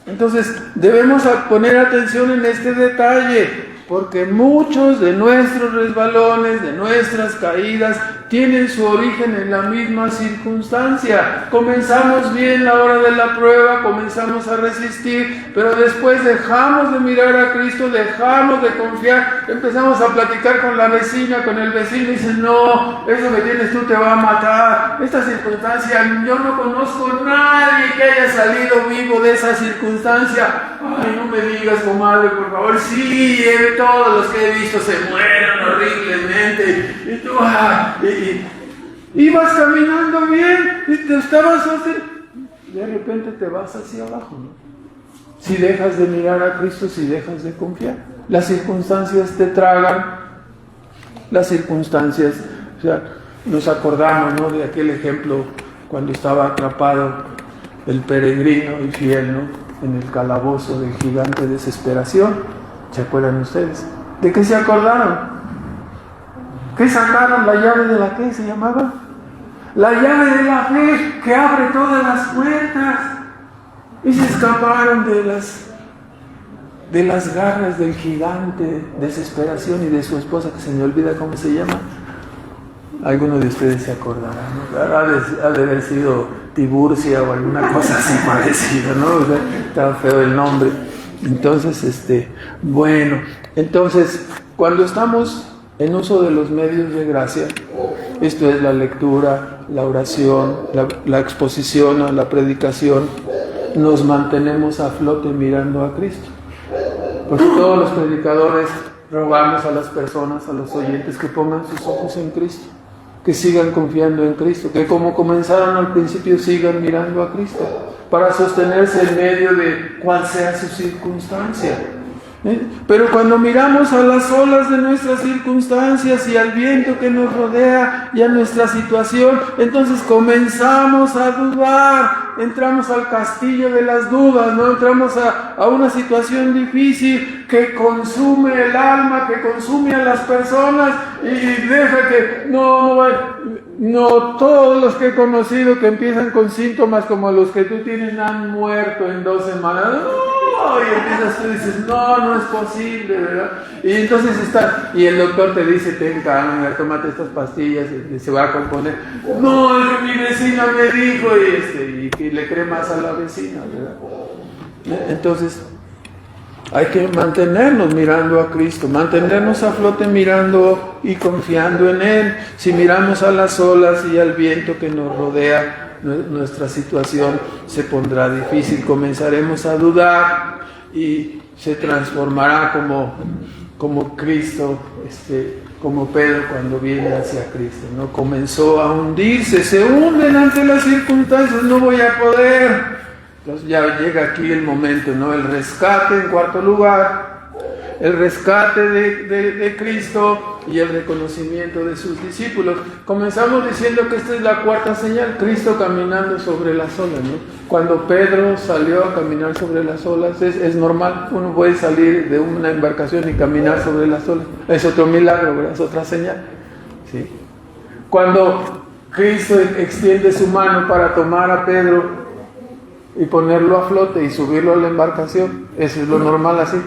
Entonces debemos poner atención en este detalle, porque muchos de nuestros resbalones, de nuestras caídas, tienen su origen en la misma circunstancia. Comenzamos bien la hora de la prueba, comenzamos a resistir, pero después dejamos de mirar a Cristo, dejamos de confiar, empezamos a platicar con la vecina, con el vecino, y dicen, no, eso que tienes tú te va a matar. Esta circunstancia, yo no conozco a nadie que haya salido vivo de esa circunstancia. Ay, no me digas, comadre, por favor. Sí, todos los que he visto se mueren horriblemente. Y tú, ibas caminando bien y te estabas de repente te vas hacia abajo, ¿no? Si dejas de mirar a Cristo, si dejas de confiar, las circunstancias te tragan. Las circunstancias, o sea, nos acordamos, ¿no?, de aquel ejemplo cuando estaba atrapado el peregrino infiel, ¿no?, en el calabozo del gigante desesperación. ¿Se acuerdan ustedes? ¿De qué se acordaron? ¿Qué sacaron? ¿La llave de la qué se llamaba? La llave de la fe, que abre todas las puertas. Y se escaparon de las garras del gigante desesperación y de su esposa, que se me olvida cómo se llama. Alguno de ustedes se acordará, ¿no? Ha de haber sido Tiburcia o alguna cosa así parecida, ¿no? O sea, está feo el nombre. Entonces, entonces, cuando estamos en uso de los medios de gracia, esto es la lectura, la oración, la exposición, la predicación, nos mantenemos a flote mirando a Cristo. Porque todos los predicadores rogamos a las personas, a los oyentes, que pongan sus ojos en Cristo, que sigan confiando en Cristo, que como comenzaron al principio sigan mirando a Cristo, para sostenerse en medio de cual sea su circunstancia. Pero cuando miramos a las olas de nuestras circunstancias y al viento que nos rodea y a nuestra situación, entonces comenzamos a dudar, entramos al castillo de las dudas, ¿no? Entramos a una situación difícil que consume el alma, que consume a las personas y deja que no todos los que he conocido que empiezan con síntomas como los que tú tienes han muerto en 2 semanas. Y empiezas tú y dices, no es posible, ¿verdad? Y entonces y el doctor te dice, ten calma, tómate estas pastillas y se va a componer. No, es que mi vecina me dijo, y que le cree más a la vecina, ¿verdad? Entonces, hay que mantenernos mirando a Cristo, mantenernos a flote mirando y confiando en Él. Si miramos a las olas y al viento que nos rodea, nuestra situación se pondrá difícil, comenzaremos a dudar y se transformará como Cristo, como Pedro cuando viene hacia Cristo, ¿no? Comenzó a hundirse, se hunden ante las circunstancias, no voy a poder. Entonces ya llega aquí el momento, ¿no? El rescate en cuarto lugar, el rescate de Cristo y el reconocimiento de sus discípulos. Comenzamos diciendo que esta es la cuarta señal, Cristo caminando sobre las olas, ¿no? Cuando Pedro salió a caminar sobre las olas, es normal, uno puede salir de una embarcación y caminar sobre las olas. Es otro milagro, ¿verdad? Es otra señal, ¿sí? Cuando Cristo extiende su mano para tomar a Pedro y ponerlo a flote y subirlo a la embarcación, eso es lo normal así.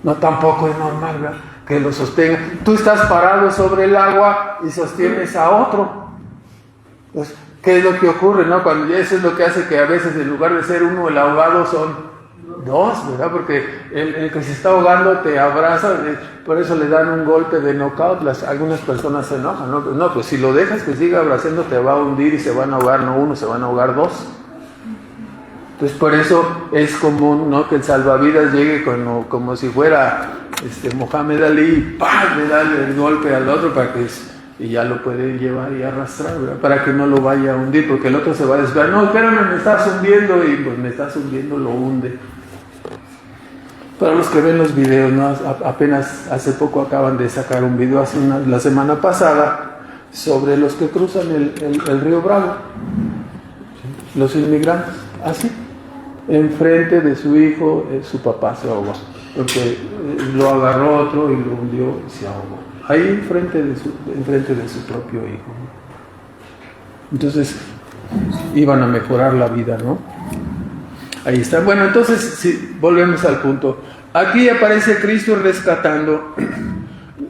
No, tampoco es normal, ¿verdad?, que lo sostenga. Tú estás parado sobre el agua y sostienes a otro. Pues, ¿qué es lo que ocurre, no? Cuando eso es lo que hace que a veces en lugar de ser uno el ahogado son 2, ¿verdad? Porque el que se está ahogando te abraza, por eso le dan un golpe de knockout. Algunas personas se enojan, ¿no? No, pues si lo dejas que siga abrazando te va a hundir y se van a ahogar no uno, se van a ahogar 2. Entonces por eso es común, ¿no?, que el salvavidas llegue como si fuera Mohamed Ali, ¡pam!, le da el golpe al otro y ya lo puede llevar y arrastrar, ¿verdad?, para que no lo vaya a hundir, porque el otro se va a desviar. No, espérame, me estás hundiendo, y pues me estás hundiendo, lo hunde. Para los que ven los videos, ¿no?, apenas hace poco acaban de sacar un video, la semana pasada, sobre los que cruzan el río Bravo, los inmigrantes, así. Enfrente de su hijo, su papá se ahogó. porque lo agarró otro y lo hundió y se ahogó. Ahí enfrente de su propio hijo. Entonces, iban a mejorar la vida, ¿no? Ahí está. Bueno, entonces, sí, volvemos al punto. Aquí aparece Cristo rescatando.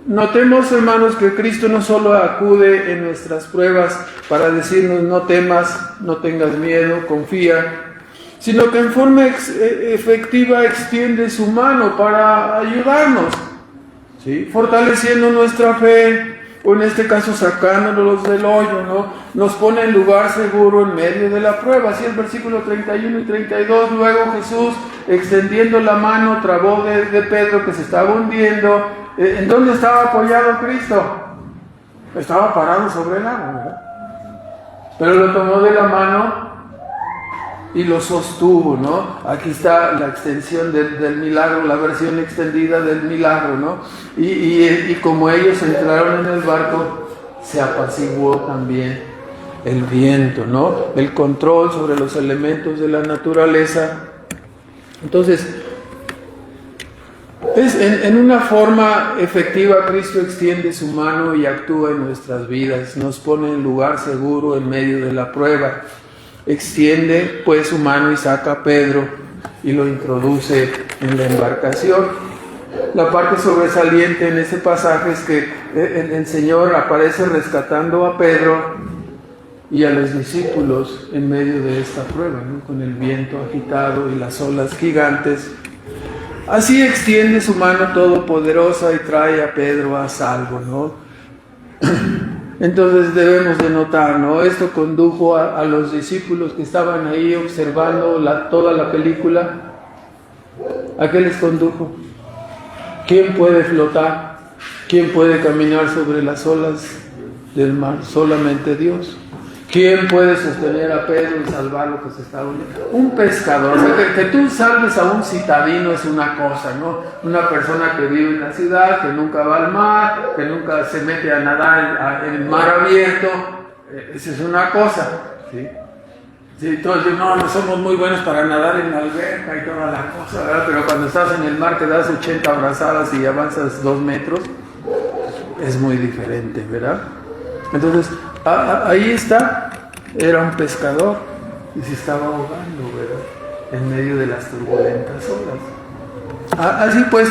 Notemos, hermanos, que Cristo no solo acude en nuestras pruebas para decirnos no temas, no tengas miedo, confía, sino que en forma efectiva extiende su mano para ayudarnos, ¿sí? Fortaleciendo nuestra fe, o en este caso sacándonos del hoyo, ¿no? Nos pone en lugar seguro en medio de la prueba. Así el versículo 31 y 32, luego Jesús, extendiendo la mano, trabó de Pedro que se estaba hundiendo. ¿En dónde estaba apoyado Cristo? Estaba parado sobre el agua, ¿verdad? Pero lo tomó de la mano y lo sostuvo, ¿no? Aquí está la extensión del milagro, la versión extendida del milagro, ¿no? Y como ellos entraron en el barco, se apaciguó también el viento, ¿no? El control sobre los elementos de la naturaleza. Entonces, en una forma efectiva, Cristo extiende su mano y actúa en nuestras vidas, nos pone en lugar seguro en medio de la prueba. Extiende pues su mano y saca a Pedro y lo introduce en la embarcación. La parte sobresaliente en ese pasaje es que el Señor aparece rescatando a Pedro y a los discípulos en medio de esta prueba, ¿no? Con el viento agitado y las olas gigantes. Así extiende su mano todopoderosa y trae a Pedro a salvo, ¿no? Entonces debemos de notar, ¿no? Esto condujo a los discípulos que estaban ahí observando toda la película. ¿A qué les condujo? ¿Quién puede flotar? ¿Quién puede caminar sobre las olas del mar? Solamente Dios. ¿Quién puede sostener a Pedro y salvar lo que se está hundiendo? Un pescador. O sea, que tú salves a un citadino es una cosa, ¿no? Una persona que vive en la ciudad, que nunca va al mar, que nunca se mete a nadar en el mar abierto. Esa es una cosa, ¿sí? Sí, todos dicen, no somos muy buenos para nadar en la alberca y toda la cosa, ¿verdad? Pero cuando estás en el mar te das 80 abrazadas y avanzas 2 metros, es muy diferente, ¿verdad? Entonces, ahí está, era un pescador y se estaba ahogando, ¿verdad? En medio de las turbulentas olas. Así pues,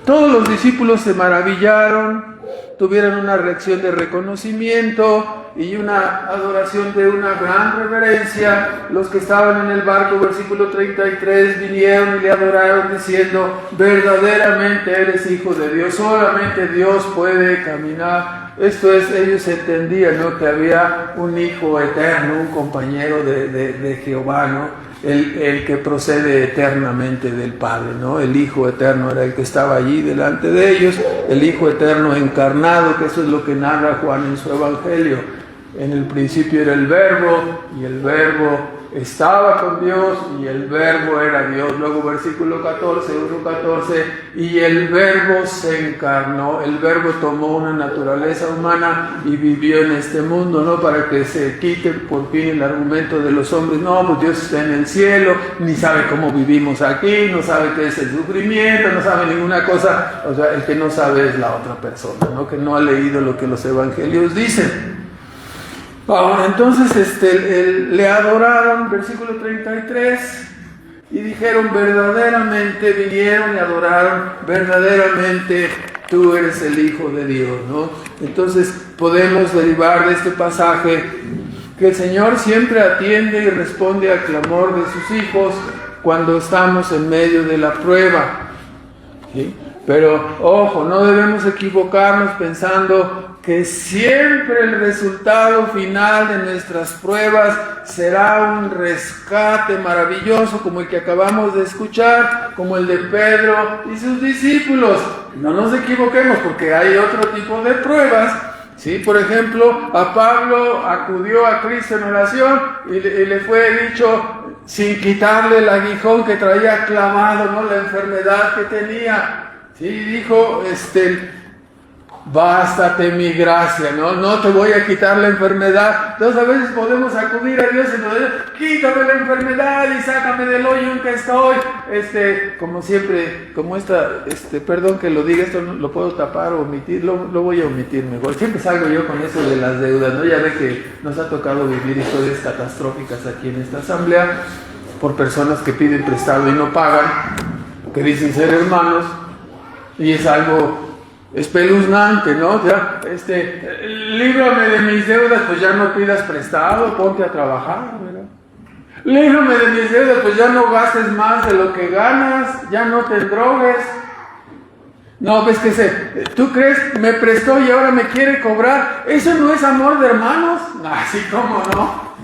todos los discípulos se maravillaron, tuvieron una reacción de reconocimiento y una adoración de una gran reverencia. Los que estaban en el barco, versículo 33, vinieron y le adoraron diciendo, verdaderamente eres hijo de Dios, solamente Dios puede caminar. Esto es, ellos entendían, ¿no? Que había un hijo eterno, un compañero de Jehová, ¿no? El que procede eternamente del Padre, ¿no? El Hijo eterno era el que estaba allí delante de ellos, el Hijo eterno encarnado, que eso es lo que narra Juan en su Evangelio. En el principio era el Verbo, y el Verbo estaba con Dios, y el Verbo era Dios. Luego versículo 14, 1:14, y el Verbo se encarnó, el Verbo tomó una naturaleza humana y vivió en este mundo, ¿no? Para que se quite por fin el argumento de los hombres, no, pues Dios está en el cielo, ni sabe cómo vivimos aquí, no sabe qué es el sufrimiento, no sabe ninguna cosa. O sea, el que no sabe es la otra persona, ¿no? Que no ha leído lo que los evangelios dicen. Ahora, entonces le adoraron, versículo 33, y dijeron, verdaderamente vinieron y adoraron, verdaderamente tú eres el Hijo de Dios, ¿no? Entonces podemos derivar de este pasaje que el Señor siempre atiende y responde al clamor de sus hijos cuando estamos en medio de la prueba, ¿sí? Pero, ojo, no debemos equivocarnos pensando que siempre el resultado final de nuestras pruebas será un rescate maravilloso como el que acabamos de escuchar, como el de Pedro y sus discípulos. No nos equivoquemos, porque hay otro tipo de pruebas, ¿sí? Por ejemplo, a Pablo acudió a Cristo en oración y le fue dicho, sin quitarle el aguijón que traía clavado, ¿no? La enfermedad que tenía. Sí, dijo, bástate mi gracia, no te voy a quitar la enfermedad. Entonces a veces podemos acudir a Dios y nos dice, quítame la enfermedad y sácame del hoyo en que estoy. Como siempre, perdón que lo diga, esto no, lo puedo tapar o omitir, lo voy a omitir mejor. Siempre salgo yo con eso de las deudas, ¿no? Ya ve que nos ha tocado vivir historias catastróficas aquí en esta asamblea por personas que piden prestado y no pagan, que dicen ser hermanos, y es algo espeluznante, ¿no? Ya, líbrame de mis deudas, pues ya no pidas prestado, ponte a trabajar, ¿verdad? Líbrame de mis deudas, pues ya no gastes más de lo que ganas, ya no te drogues. No, ves que ¿tú crees? Me prestó y ahora me quiere cobrar. ¿Eso no es amor de hermanos? Así como no.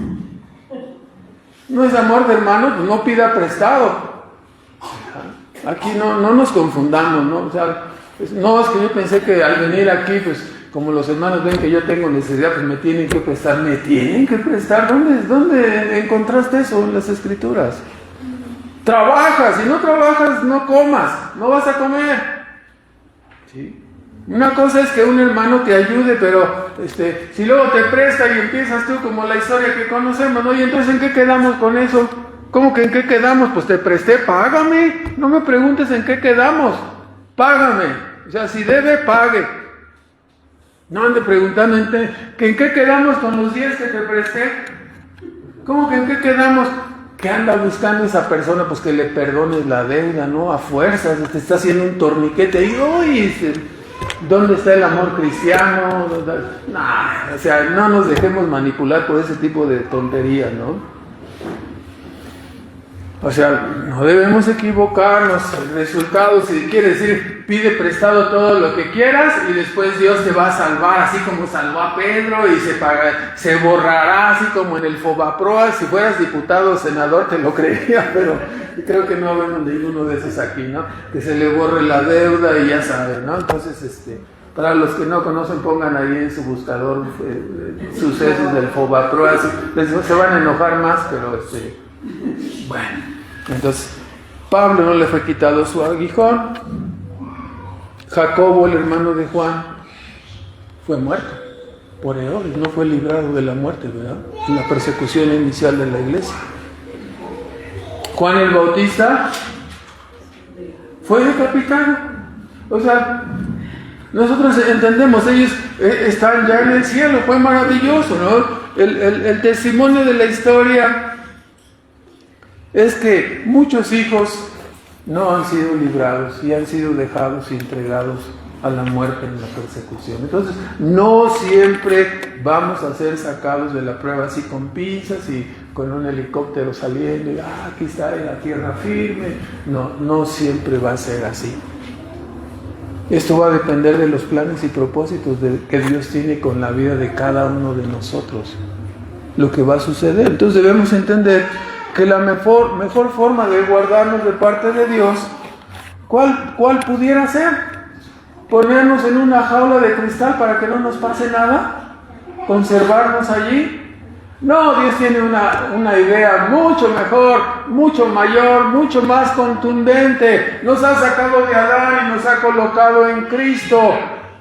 No es amor de hermanos, pues no pida prestado. Aquí no nos confundamos, ¿no? O sea, no, es que yo pensé que al venir aquí, pues como los hermanos ven que yo tengo necesidad, pues me tienen que prestar. ¿Me tienen que prestar? ¿Dónde encontraste eso en las Escrituras? Trabaja, si no trabajas no comas, no vas a comer. ¿Sí? Una cosa es que un hermano te ayude, pero si luego te presta y empiezas tú como la historia que conocemos, ¿no? Y entonces ¿en qué quedamos con eso? ¿Cómo que en qué quedamos? Pues te presté, págame. No me preguntes en qué quedamos, págame. O sea, si debe, pague. No ande preguntando en qué quedamos con los 10 que te presté. ¿Cómo que en qué quedamos? ¿Qué anda buscando esa persona? Pues que le perdones la deuda, ¿no? A fuerzas, te está haciendo un torniquete y uy, ¿dónde está el amor cristiano? Nah, o sea, no nos dejemos manipular por ese tipo de tonterías, ¿no? O sea, no debemos equivocarnos. El resultado, si quiere decir, pide prestado todo lo que quieras y después Dios te va a salvar, así como salvó a Pedro y se borrará, así como en el Fobaproa. Si fueras diputado o senador te lo creería, pero creo que no vemos ninguno de esos aquí, ¿no? Que se le borre la deuda y ya saben, ¿no? Entonces, para los que no conocen, pongan ahí en su buscador sucesos del Fobaproa. Se van a enojar más, pero bueno, entonces Pablo no le fue quitado su aguijón. Jacobo, el hermano de Juan, fue muerto por Herodes, no fue librado de la muerte, ¿verdad? En la persecución inicial de la iglesia. Juan el Bautista fue decapitado. O sea, nosotros entendemos, ellos están ya en el cielo, fue maravilloso, ¿no? El testimonio de la historia es que muchos hijos no han sido librados y han sido dejados y entregados a la muerte en la persecución. Entonces, no siempre vamos a ser sacados de la prueba así con pinzas y con un helicóptero saliendo y aquí está en la tierra firme. No siempre va a ser así. Esto va a depender de los planes y propósitos que Dios tiene con la vida de cada uno de nosotros, lo que va a suceder. Entonces debemos entender que la mejor forma de guardarnos de parte de Dios, ¿cuál pudiera ser? ¿Ponernos en una jaula de cristal para que no nos pase nada? ¿Conservarnos allí? No, Dios tiene una idea mucho mejor, mucho mayor, mucho más contundente. Nos ha sacado de Adán y nos ha colocado en Cristo.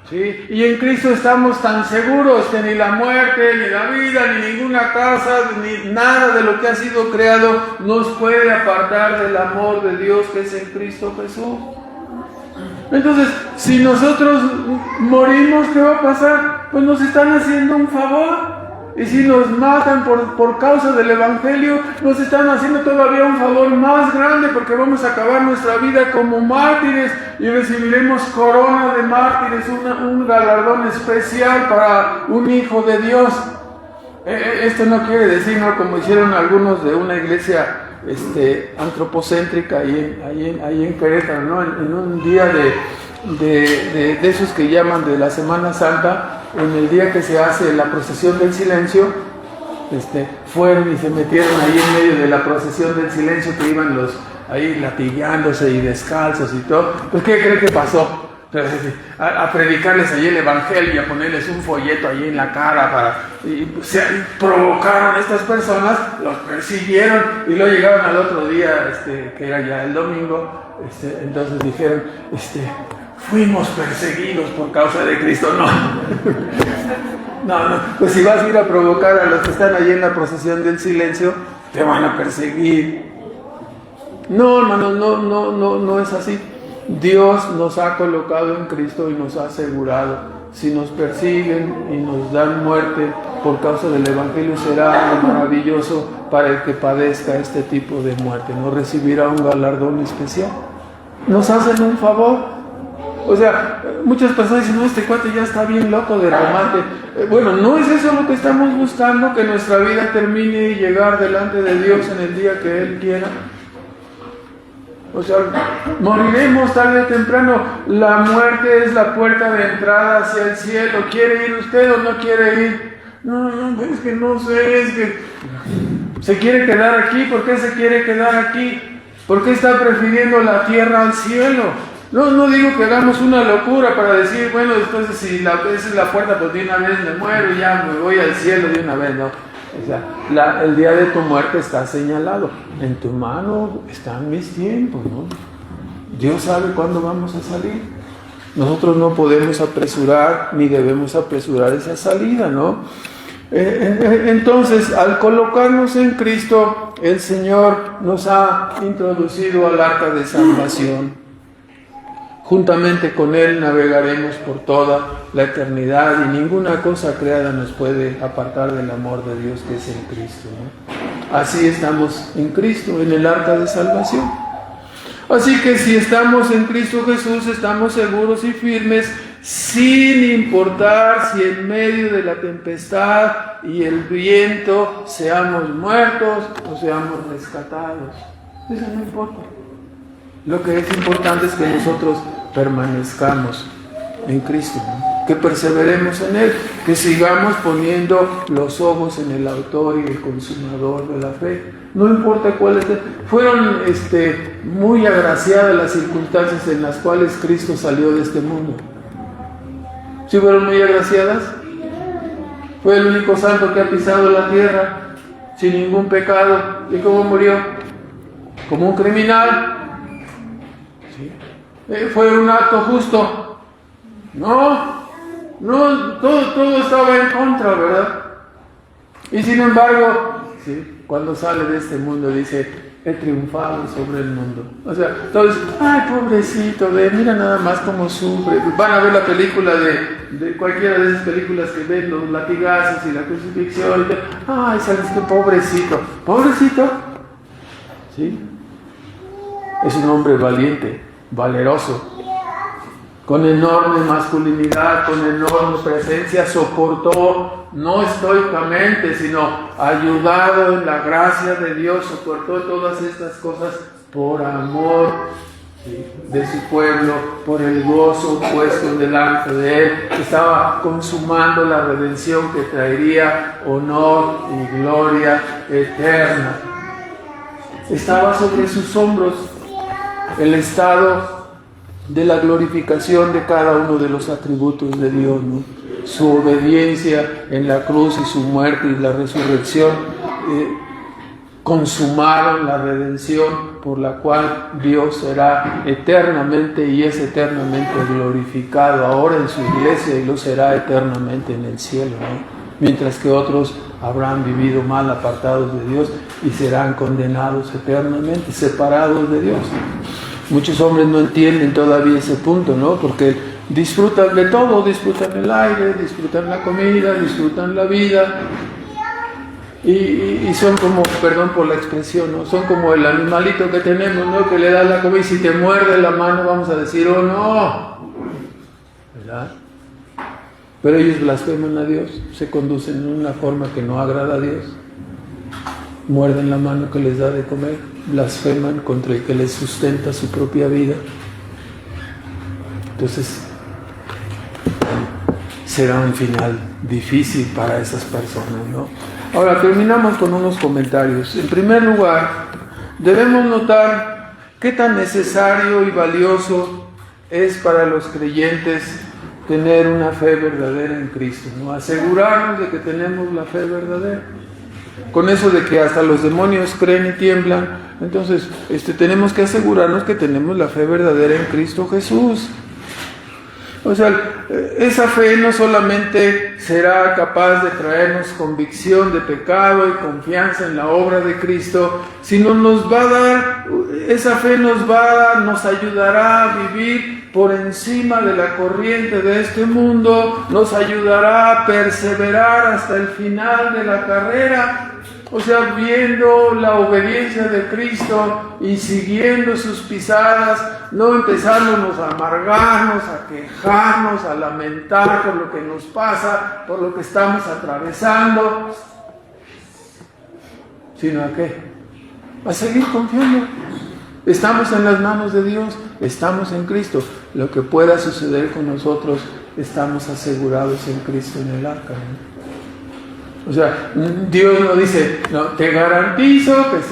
¿Sí? Y en Cristo estamos tan seguros que ni la muerte, ni la vida, ni ninguna casa, ni nada de lo que ha sido creado nos puede apartar del amor de Dios que es en Cristo Jesús. Entonces, si nosotros morimos, ¿qué va a pasar? Pues nos están haciendo un favor. Y si nos matan por causa del Evangelio, nos están haciendo todavía un favor más grande, porque vamos a acabar nuestra vida como mártires y recibiremos corona de mártires, un galardón especial para un hijo de Dios. Esto no quiere decir, ¿no?, como hicieron algunos de una iglesia antropocéntrica ahí en Querétaro, ¿no? En un día de esos que llaman de la Semana Santa, en el día que se hace la procesión del silencio, fueron y se metieron ahí en medio de la procesión del silencio, que iban los ahí latigueándose y descalzos y todo. Pues ¿qué cree que pasó? A predicarles ahí el evangelio y a ponerles un folleto ahí en la cara se provocaron a estas personas, los persiguieron y luego llegaron al otro día, que era ya el domingo, entonces dijeron, fuimos perseguidos por causa de Cristo. No. No, pues si vas a ir a provocar a los que están allí en la procesión del silencio, te van a perseguir. No, hermanos, no es así. Dios nos ha colocado en Cristo y nos ha asegurado. Si nos persiguen y nos dan muerte por causa del Evangelio, será algo maravilloso para el que padezca este tipo de muerte. No recibirá un galardón especial. Nos hacen un favor. O sea, muchas personas dicen, no, este cuate ya está bien loco de remate. Bueno, no es eso lo que estamos buscando, que nuestra vida termine y llegar delante de Dios en el día que Él quiera. O sea, moriremos tarde o temprano. La muerte es la puerta de entrada hacia el cielo. ¿Quiere ir usted o no quiere ir? No, es que no sé, es que se quiere quedar aquí. ¿Por qué se quiere quedar aquí? ¿Por qué está prefiriendo la tierra al cielo? No digo que hagamos una locura para decir, bueno, después si esa es la puerta, pues de una vez me muero y ya me voy al cielo de una vez, ¿no? O sea, el día de tu muerte está señalado. En tu mano están mis tiempos, ¿no? Dios sabe cuándo vamos a salir. Nosotros no podemos apresurar ni debemos apresurar esa salida, ¿no? Entonces, al colocarnos en Cristo, el Señor nos ha introducido al arca de salvación. Juntamente con Él navegaremos por toda la eternidad y ninguna cosa creada nos puede apartar del amor de Dios que es en Cristo, ¿no? Así estamos en Cristo, en el arca de salvación. Así que si estamos en Cristo Jesús, estamos seguros y firmes, sin importar si en medio de la tempestad y el viento seamos muertos o seamos rescatados. Eso no importa. Lo que es importante es que nosotros permanezcamos en Cristo, ¿no? Que perseveremos en Él, que sigamos poniendo los ojos en el autor y el consumador de la fe. No importa cuáles fueron muy agraciadas las circunstancias en las cuales Cristo salió de este mundo. ¿Sí fueron muy agraciadas? Fue el único santo que ha pisado la tierra sin ningún pecado. ¿Y cómo murió? Como un criminal. ¿Fue un acto justo? No, todo estaba en contra, ¿verdad? Y sin embargo, ¿sí? Cuando sale de este mundo dice, he triunfado sobre el mundo. O sea, todos, ay, pobrecito, mira nada más cómo sufre. Van a ver la película de cualquiera de esas películas que ven los latigazos y la crucifixión. Ay, sabes qué pobrecito. ¿Pobrecito? ¿Sí? Es un hombre valiente, valeroso, con enorme masculinidad, con enorme presencia, soportó, no estoicamente, sino ayudado en la gracia de Dios, soportó todas estas cosas por amor, ¿sí?, de su pueblo, por el gozo puesto delante de Él. Estaba consumando la redención que traería honor y gloria eterna. Estaba sobre sus hombros el estado de la glorificación de cada uno de los atributos de Dios, ¿no? Su obediencia en la cruz y su muerte y la resurrección consumaron la redención por la cual Dios será eternamente y es eternamente glorificado ahora en su iglesia y lo será eternamente en el cielo, ¿no? Mientras que otros habrán vivido mal, apartados de Dios, y serán condenados eternamente, separados de Dios. Muchos hombres no entienden todavía ese punto, ¿no? Porque disfrutan de todo, disfrutan el aire, disfrutan la comida, disfrutan la vida, y son como, perdón por la expresión, ¿no? Son como el animalito que tenemos, ¿no? Que le das la comida y si te muerde la mano vamos a decir, oh no, ¿verdad? Pero ellos blasfeman a Dios, se conducen de una forma que no agrada a Dios, muerden la mano que les da de comer, blasfeman contra el que les sustenta su propia vida. Entonces será un final difícil para esas personas, ¿no? Ahora terminamos con unos comentarios. En primer lugar, debemos notar qué tan necesario y valioso es para los creyentes tener una fe verdadera en Cristo, ¿no? Asegurarnos de que tenemos la fe verdadera. Con eso de que hasta los demonios creen y tiemblan, entonces tenemos que asegurarnos que tenemos la fe verdadera en Cristo Jesús. O sea, esa fe no solamente será capaz de traernos convicción de pecado y confianza en la obra de Cristo, sino nos va a dar, esa fe nos ayudará a vivir por encima de la corriente de este mundo, nos ayudará a perseverar hasta el final de la carrera. O sea, viendo la obediencia de Cristo y siguiendo sus pisadas, no empezándonos a amargarnos, a quejarnos, a lamentar por lo que nos pasa, por lo que estamos atravesando, sino a qué, a seguir confiando. Estamos en las manos de Dios, estamos en Cristo. Lo que pueda suceder con nosotros, estamos asegurados en Cristo en el arca, ¿no? O sea, Dios no dice, no, te garantizo que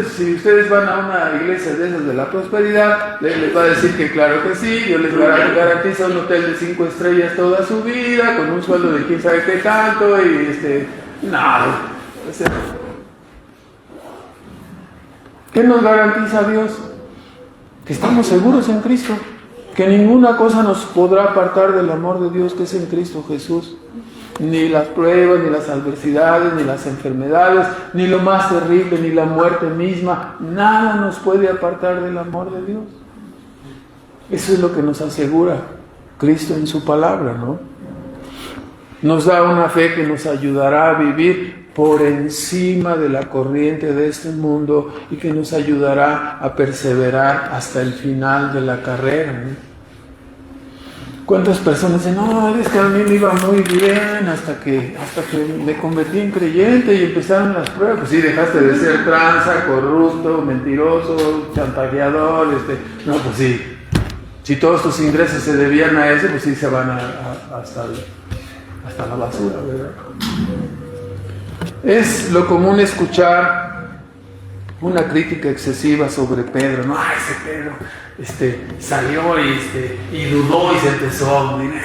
si ustedes van a una iglesia de esas de la prosperidad, les va a decir que claro que sí, Dios les garantiza un hotel de 5 estrellas toda su vida, con un sueldo de quién sabe qué tanto, y nada. O sea, ¿qué nos garantiza Dios? Que estamos seguros en Cristo, que ninguna cosa nos podrá apartar del amor de Dios que es en Cristo Jesús. Ni las pruebas, ni las adversidades, ni las enfermedades, ni lo más terrible, ni la muerte misma, nada nos puede apartar del amor de Dios. Eso es lo que nos asegura Cristo en su palabra, ¿no? Nos da una fe que nos ayudará a vivir por encima de la corriente de este mundo y que nos ayudará a perseverar hasta el final de la carrera, ¿no? ¿Cuántas personas dicen, no, es que a mí me iba muy bien hasta que me convertí en creyente y empezaron las pruebas? Pues sí, dejaste de ser tranza, corrupto, mentiroso, chantajeador, no, pues sí. Si todos tus ingresos se debían a eso, pues sí se van hasta la basura, ¿verdad? Es lo común escuchar una crítica excesiva sobre Pedro, ¿no? Ese Pedro salió y dudó y se empezó a hundir.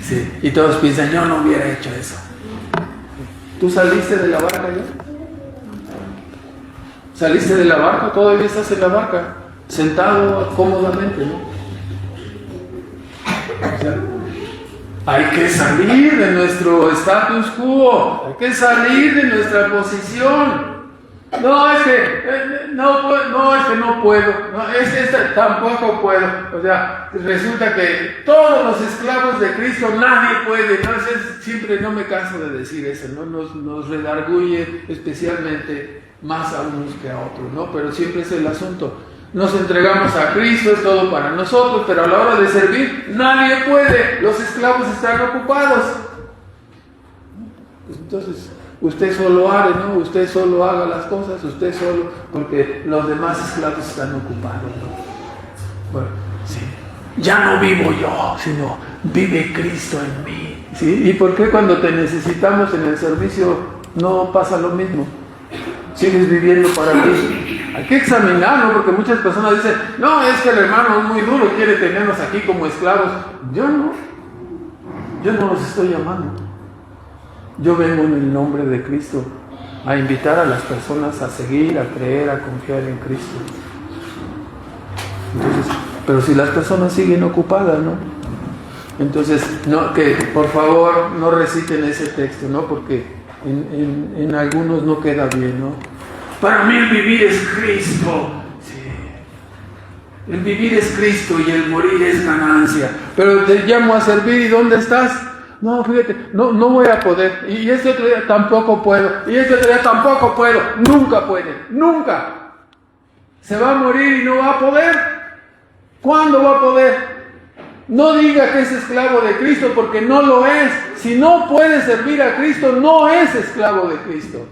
Sí. Y todos piensan, yo no hubiera hecho eso. ¿Tú saliste de la barca ya? ¿Saliste de la barca? ¿Todavía estás en la barca? Sentado cómodamente, ¿no? O sea, hay que salir de nuestro status quo, hay que salir de nuestra posición. No, es que no puedo, tampoco puedo. O sea, resulta que todos los esclavos de Cristo, nadie puede. Siempre no me canso de decir eso, ¿no? Nos redarguye especialmente más a unos que a otros, ¿no? Pero siempre es el asunto. Nos entregamos a Cristo, es todo para nosotros, pero a la hora de servir, nadie puede. Los esclavos están ocupados. Entonces, usted solo haga, ¿no? Usted solo haga las cosas, usted solo, porque los demás esclavos están ocupados, ¿no? Bueno, sí. Ya no vivo yo, sino vive Cristo en mí, ¿sí? ¿Y por qué cuando te necesitamos en el servicio no pasa lo mismo? Sigues viviendo para ti. Hay que examinarlo, porque muchas personas dicen, no, es que el hermano es muy duro, quiere tenernos aquí como esclavos. Yo no los estoy llamando. Yo vengo en el nombre de Cristo a invitar a las personas a seguir, a creer, a confiar en Cristo. Entonces, pero si las personas siguen ocupadas, ¿no? Entonces, no, que por favor no reciten ese texto, ¿no? Porque en algunos no queda bien, ¿no? Para mí el vivir es Cristo. Sí. El vivir es Cristo y el morir es ganancia. Pero te llamo a servir, ¿y dónde estás? No, fíjate, no voy a poder. Y este otro día tampoco puedo. Y este otro día tampoco puedo. Nunca puede, nunca. Se va a morir y no va a poder. ¿Cuándo va a poder? No diga que es esclavo de Cristo, porque no lo es. Si no puede servir a Cristo, no es esclavo de Cristo.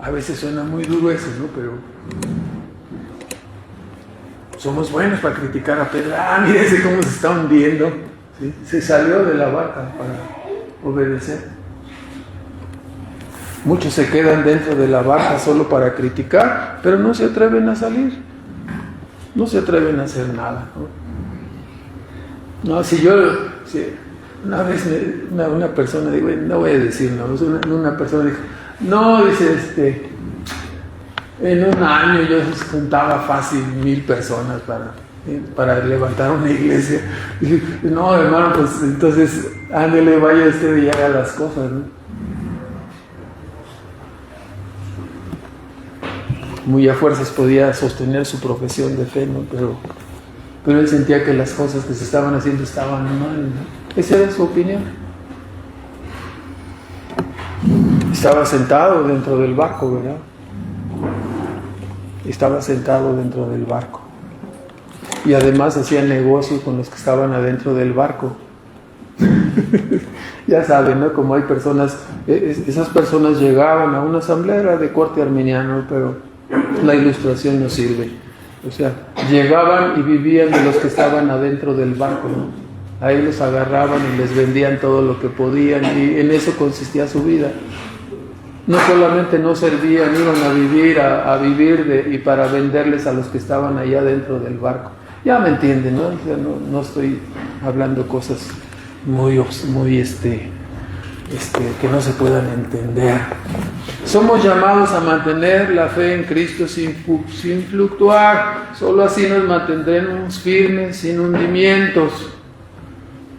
A veces suena muy duro eso, ¿no? Pero somos buenos para criticar a Pedro. Mírese cómo se está hundiendo. ¿Sí? Se salió de la barca para obedecer. Muchos se quedan dentro de la barca solo para criticar, pero no se atreven a salir. No se atreven a hacer nada, ¿no? Una vez una persona, digo, no voy a decir, no, una persona dijo, no, dice, en un año yo juntaba fácil 1,000 personas para levantar una iglesia. Y dije, no, hermano, pues entonces ándele, vaya usted y haga las cosas, ¿no? Muy a fuerzas podía sostener su profesión de fe, ¿no? Pero él sentía que las cosas que se estaban haciendo estaban mal, ¿no? Esa era su opinión. Estaba sentado dentro del barco, ¿verdad? Estaba sentado dentro del barco. Y además hacía negocio con los que estaban adentro del barco. Ya saben, ¿no? Como hay personas, esas personas llegaban a una asamblea de corte arminiano, pero la ilustración no sirve. O sea, llegaban y vivían de los que estaban adentro del barco, ¿no? Ahí los agarraban y les vendían todo lo que podían, y en eso consistía su vida. No solamente no servían, iban a vivir y para venderles a los que estaban allá dentro del barco. Ya me entienden, ¿no? O sea, no estoy hablando cosas muy que no se puedan entender. Somos llamados a mantener la fe en Cristo sin fluctuar. Solo así nos mantendremos firmes, sin hundimientos.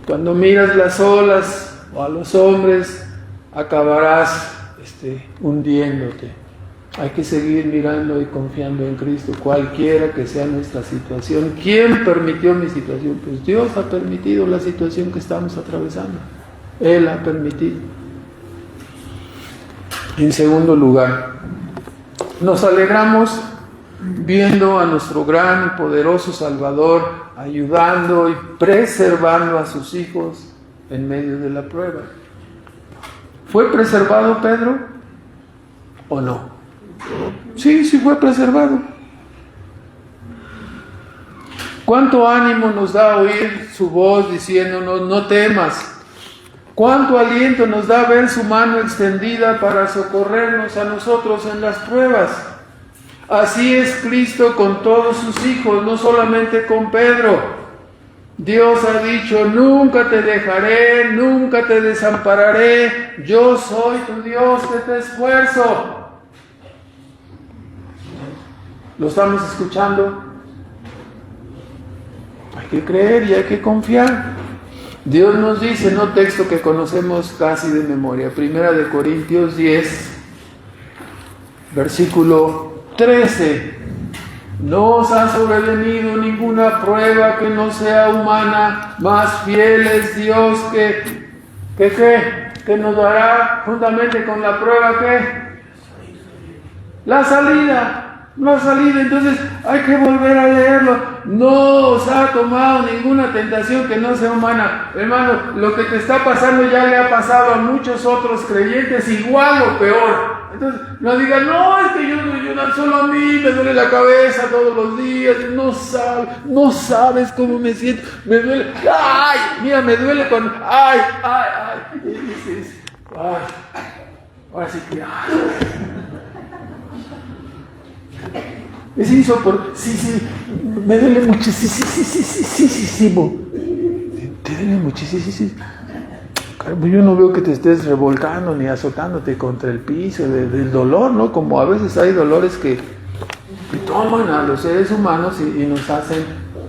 Cuando miras las olas o a los hombres, acabarás hundiéndote. Hay que seguir mirando y confiando en Cristo, cualquiera que sea nuestra situación. ¿Quién permitió mi situación? Pues Dios ha permitido la situación que estamos atravesando. Él ha permitido. En segundo lugar, nos alegramos viendo a nuestro gran y poderoso Salvador ayudando y preservando a sus hijos en medio de la prueba. ¿Fue preservado Pedro o no? Sí fue preservado. ¿Cuánto ánimo nos da oír su voz diciéndonos, no temas? ¿Cuánto aliento nos da ver su mano extendida para socorrernos a nosotros en las pruebas? Así es Cristo con todos sus hijos, no solamente con Pedro. Dios ha dicho, nunca te dejaré, nunca te desampararé, yo soy tu Dios que te esfuerzo. ¿Lo estamos escuchando? Hay que creer y hay que confiar. Dios nos dice, no texto que conocemos casi de memoria, 1 Corintios 10, versículo 13. No os ha sobrevenido ninguna prueba que no sea humana, más fiel es Dios que nos dará juntamente con la prueba la salida. Entonces hay que volver a leerlo. No os ha tomado ninguna tentación que no sea humana. Hermano, lo que te está pasando ya le ha pasado a muchos otros creyentes igual o peor. Entonces no digan, no, es que yo solo a mí me duele la cabeza todos los días, no sabes cómo me siento, me duele, ay, mira, me duele con, ay, y dices, ay, ahora sí que, es insoportable, sí, me duele muchísimo, te duele muchísimo. Yo no veo que te estés revolcando ni azotándote contra el piso del dolor, ¿no? Como a veces hay dolores que toman a los seres humanos y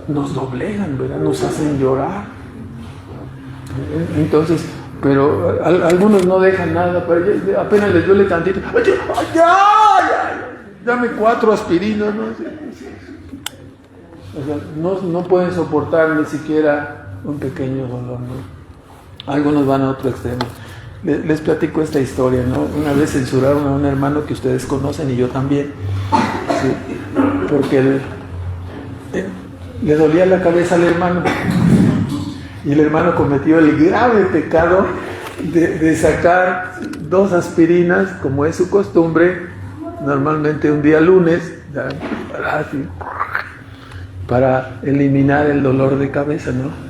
nos doblegan, ¿verdad? Nos hacen llorar. Entonces, pero algunos no dejan nada, pero apenas les duele tantito. ¡Ya! Dame 4 aspirinas, ¿no? O sea, no pueden soportar ni siquiera un pequeño dolor, ¿no? Algunos van a otro extremo. Les platico esta historia, ¿no? Una vez censuraron a un hermano que ustedes conocen y yo también, ¿sí? Porque le dolía la cabeza al hermano y el hermano cometió el grave pecado de sacar 2 aspirinas, como es su costumbre, normalmente un día lunes, para eliminar el dolor de cabeza, ¿no?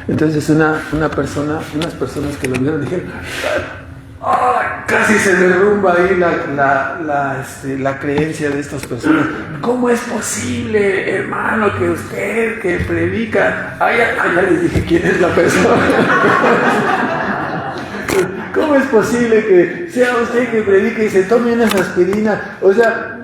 Entonces unas personas que lo vieron dijeron, casi se derrumba ahí la creencia de estas personas. ¿Cómo es posible, hermano, que usted que predica? Ya les dije quién es la persona. ¿Cómo es posible que sea usted que predica y se tome unas aspirinas? O sea,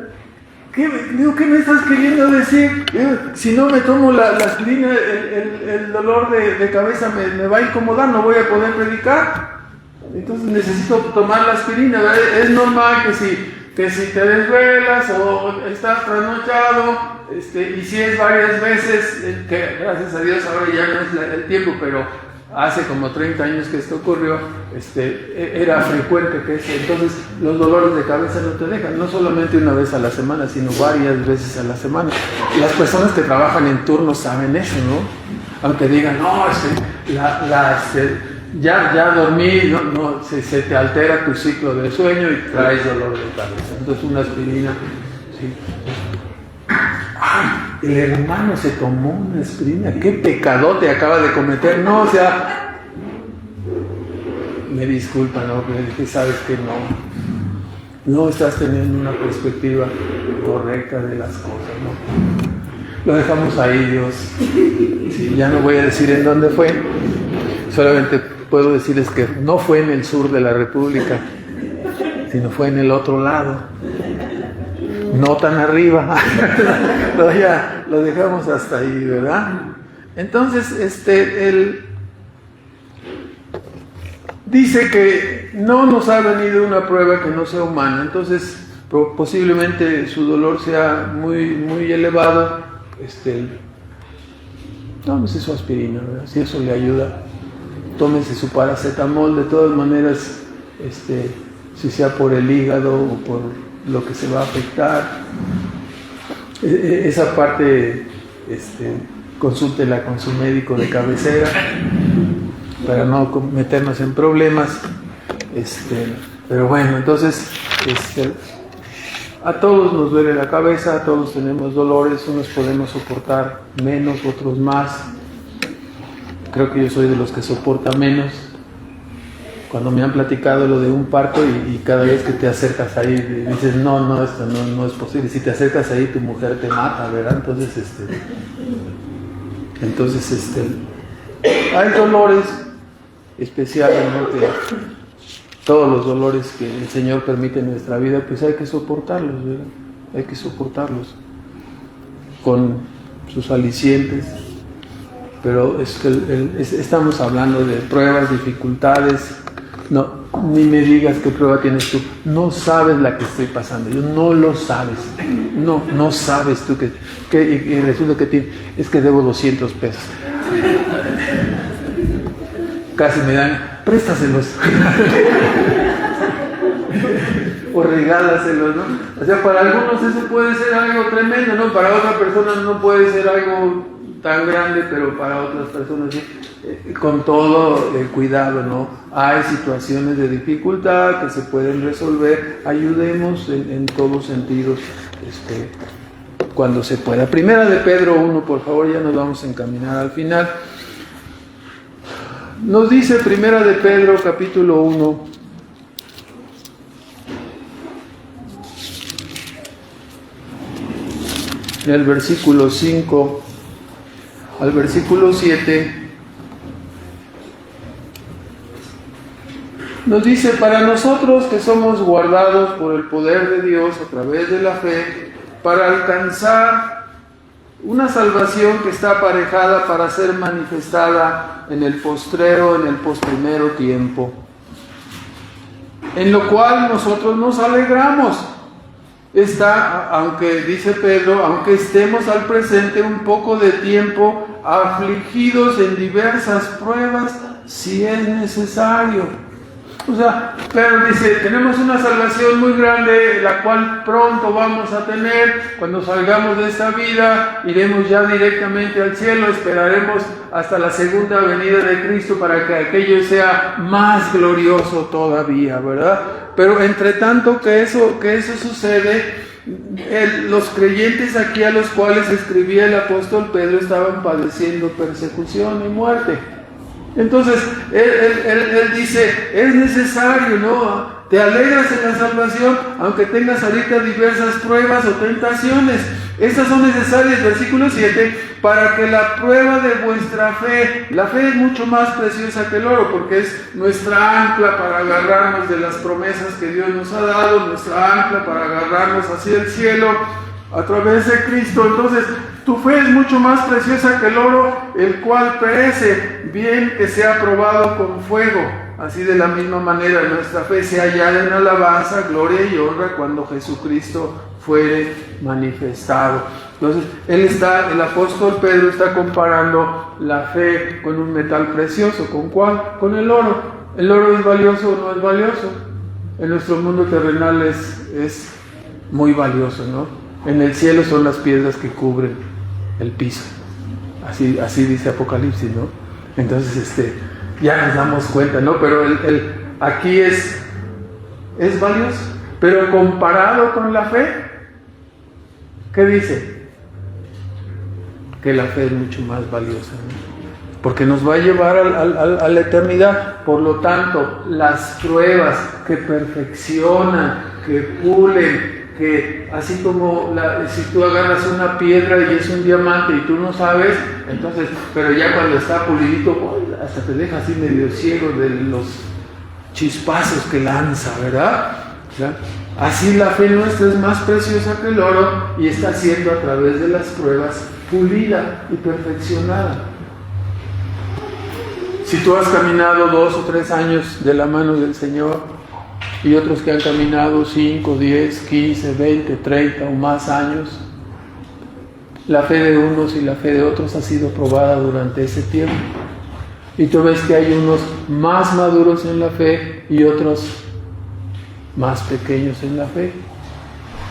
¿Qué me estás queriendo decir? Si no me tomo la aspirina, el dolor de cabeza me va a incomodar, no voy a poder predicar. Entonces necesito tomar la aspirina, ¿verdad? Es normal que si te desvelas o estás trasnochado, y si es varias veces, que gracias a Dios ahora ya no es el tiempo, pero hace como 30 años que esto ocurrió, era frecuente que entonces los dolores de cabeza no te dejan, no solamente una vez a la semana, sino varias veces a la semana. Las personas que trabajan en turnos saben eso, ¿no? Aunque digan, no, ya dormí, no, se te altera tu ciclo de sueño y traes dolor de cabeza. Entonces una aspirina, sí. ¡Ay! El hermano se tomó una aspirina, qué pecadote acaba de cometer. No, o sea, me disculpa, ¿no? Pero dije, sabes que no estás teniendo una perspectiva correcta de las cosas, ¿no? Lo dejamos ahí, Dios. Sí, ya no voy a decir en dónde fue, solamente puedo decirles que no fue en el sur de la República, sino fue en el otro lado. No tan arriba. No, ya lo dejamos hasta ahí, ¿verdad? Entonces, él dice que no nos ha venido una prueba que no sea humana. Entonces, posiblemente su dolor sea muy, muy elevado. Tómese su aspirina, ¿verdad? Si eso le ayuda, tómese su paracetamol. De todas maneras, si sea por el hígado o por lo que se va a afectar, esa parte consúltela con su médico de cabecera para no meternos en problemas, pero bueno, entonces a todos nos duele la cabeza, a todos tenemos dolores, unos podemos soportar menos, otros más. Creo que yo soy de los que soporta menos. Cuando me han platicado lo de un parto y cada vez que te acercas ahí dices, no, esto no es posible. Si te acercas ahí, tu mujer te mata, ¿verdad? Entonces, hay dolores especiales, ¿no? Que todos los dolores que el Señor permite en nuestra vida, pues hay que soportarlos, ¿verdad? Hay que soportarlos con sus alicientes. Pero estamos hablando de pruebas, dificultades. No, ni me digas qué prueba tienes tú. No sabes la que estoy pasando. Yo no lo sabes. No sabes tú y resulta que es que debo 200 pesos. Casi me dan, préstaselos. O regálaselos, ¿no? O sea, para algunos eso puede ser algo tremendo, ¿no? Para otra persona no puede ser algo tan grande, pero para otras personas sí. Con todo el cuidado, ¿no? Hay situaciones de dificultad que se pueden resolver. Ayudemos en todos sentidos, cuando se pueda. Primera de Pedro 1, por favor, ya nos vamos a encaminar al final. Nos dice Primera de Pedro, capítulo 1, en el versículo 5 al versículo 7, nos dice: para nosotros que somos guardados por el poder de Dios a través de la fe, para alcanzar una salvación que está aparejada para ser manifestada en el postprimero tiempo, en lo cual nosotros nos alegramos. Aunque dice Pedro, aunque estemos al presente un poco de tiempo afligidos en diversas pruebas, si es necesario. O sea, Pedro dice, tenemos una salvación muy grande, la cual pronto vamos a tener. Cuando salgamos de esta vida, iremos ya directamente al cielo, esperaremos hasta la segunda venida de Cristo para que aquello sea más glorioso todavía, ¿verdad? Pero entre tanto que eso sucede, los creyentes aquí a los cuales escribía el apóstol Pedro estaban padeciendo persecución y muerte. Entonces, él dice, es necesario, ¿no? Te alegras en la salvación, aunque tengas ahorita diversas pruebas o tentaciones. Estas son necesarias, versículo 7, para que la prueba de vuestra fe, la fe es mucho más preciosa que el oro, porque es nuestra ancla para agarrarnos de las promesas que Dios nos ha dado, nuestra ancla para agarrarnos hacia el cielo. a través de Cristo. Entonces, tu fe es mucho más preciosa que el oro, el cual perece, bien que sea probado con fuego. Así de la misma manera, nuestra fe se hallará en alabanza, gloria y honra cuando Jesucristo fuere manifestado. Entonces, el apóstol Pedro está comparando la fe con un metal precioso. ¿Con cuál? Con el oro. ¿El oro es valioso o no es valioso? En nuestro mundo terrenal es muy valioso, ¿no? En el cielo son las piedras que cubren el piso. Así dice Apocalipsis, ¿no? Entonces, ya nos damos cuenta, ¿no? Pero aquí es valioso. Pero comparado con la fe, ¿qué dice? Que la fe es mucho más valiosa, ¿no? Porque nos va a llevar a la eternidad. Por lo tanto, las pruebas que perfeccionan, que pulen, que así como si tú agarras una piedra y es un diamante y tú no sabes, entonces, pero ya cuando está pulidito, hasta te deja así medio ciego de los chispazos que lanza, ¿verdad? ¿Ya? Así la fe nuestra es más preciosa que el oro y está siendo a través de las pruebas pulida y perfeccionada. Si tú has caminado 2 o 3 años de la mano del Señor y otros que han caminado 5, 10, 15, 20, 30 o más años, la fe de unos y la fe de otros ha sido probada durante ese tiempo. Y tú ves que hay unos más maduros en la fe y otros más pequeños en la fe.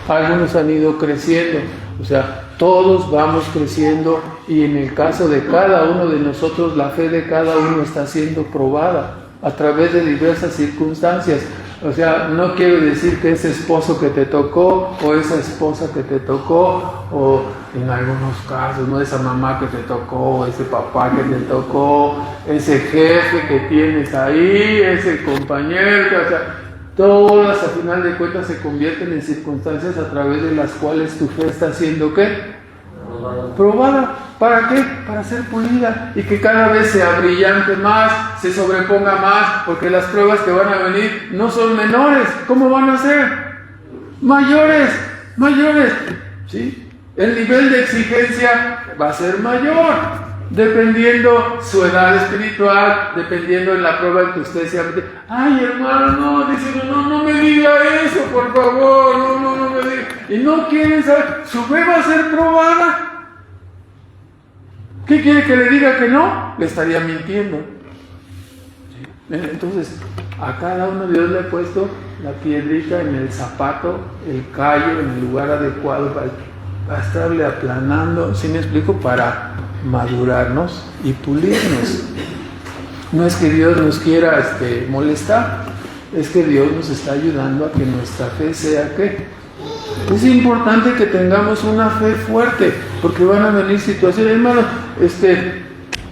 Algunos han ido creciendo, o sea, todos vamos creciendo y en el caso de cada uno de nosotros, la fe de cada uno está siendo probada a través de diversas circunstancias. O sea, no quiero decir que ese esposo que te tocó o esa esposa que te tocó o en algunos casos, ¿no? Esa mamá que te tocó, ese papá que te tocó, ese jefe que tienes ahí, ese compañero, o sea, todas a final de cuentas se convierten en circunstancias a través de las cuales tu fe está siendo ¿qué? Probada. ¿Para qué? Para ser pulida y que cada vez sea brillante más, se sobreponga más, porque las pruebas que van a venir no son menores. ¿Cómo van a ser? Mayores, ¿sí? El nivel de exigencia va a ser mayor, dependiendo su edad espiritual, dependiendo de la prueba en que usted se metido. Ay, hermano, no, dice, no me diga eso, por favor, no me diga. Y no quieren saber, su fe va a ser probada. ¿Qué quiere que le diga que no? Le estaría mintiendo. Entonces, a cada uno Dios le ha puesto la piedrita en el zapato, el callo en el lugar adecuado para estarle aplanando, ¿sí me explico? Para madurarnos y pulirnos. No es que Dios nos quiera molestar, es que Dios nos está ayudando a que nuestra fe sea ¿qué? Es importante que tengamos una fe fuerte, porque van a venir situaciones, hermano,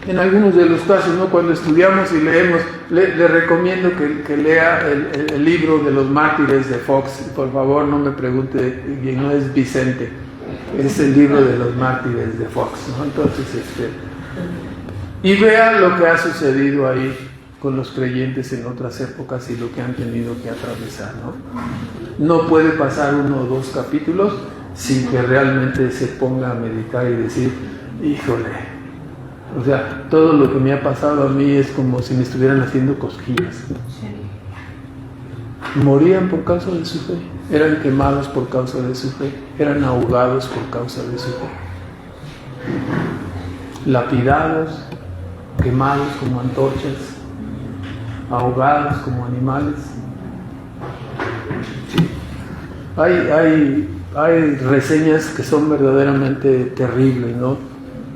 en algunos de los casos, ¿no? Cuando estudiamos y leemos, le recomiendo que lea el libro de los mártires de Fox. Por favor, no me pregunte, no es Vicente, es el libro de los mártires de Fox, ¿no? Entonces, y vea lo que ha sucedido ahí con los creyentes en otras épocas y lo que han tenido que atravesar, ¿no? No puede pasar 1 o 2 capítulos sin que realmente se ponga a meditar y decir, híjole, o sea, todo lo que me ha pasado a mí es como si me estuvieran haciendo cosquillas. Morían por causa de su fe, eran quemados por causa de su fe, eran ahogados por causa de su fe, lapidados, quemados como antorchas, ahogados como animales. Sí. Hay reseñas que son verdaderamente terribles, ¿no?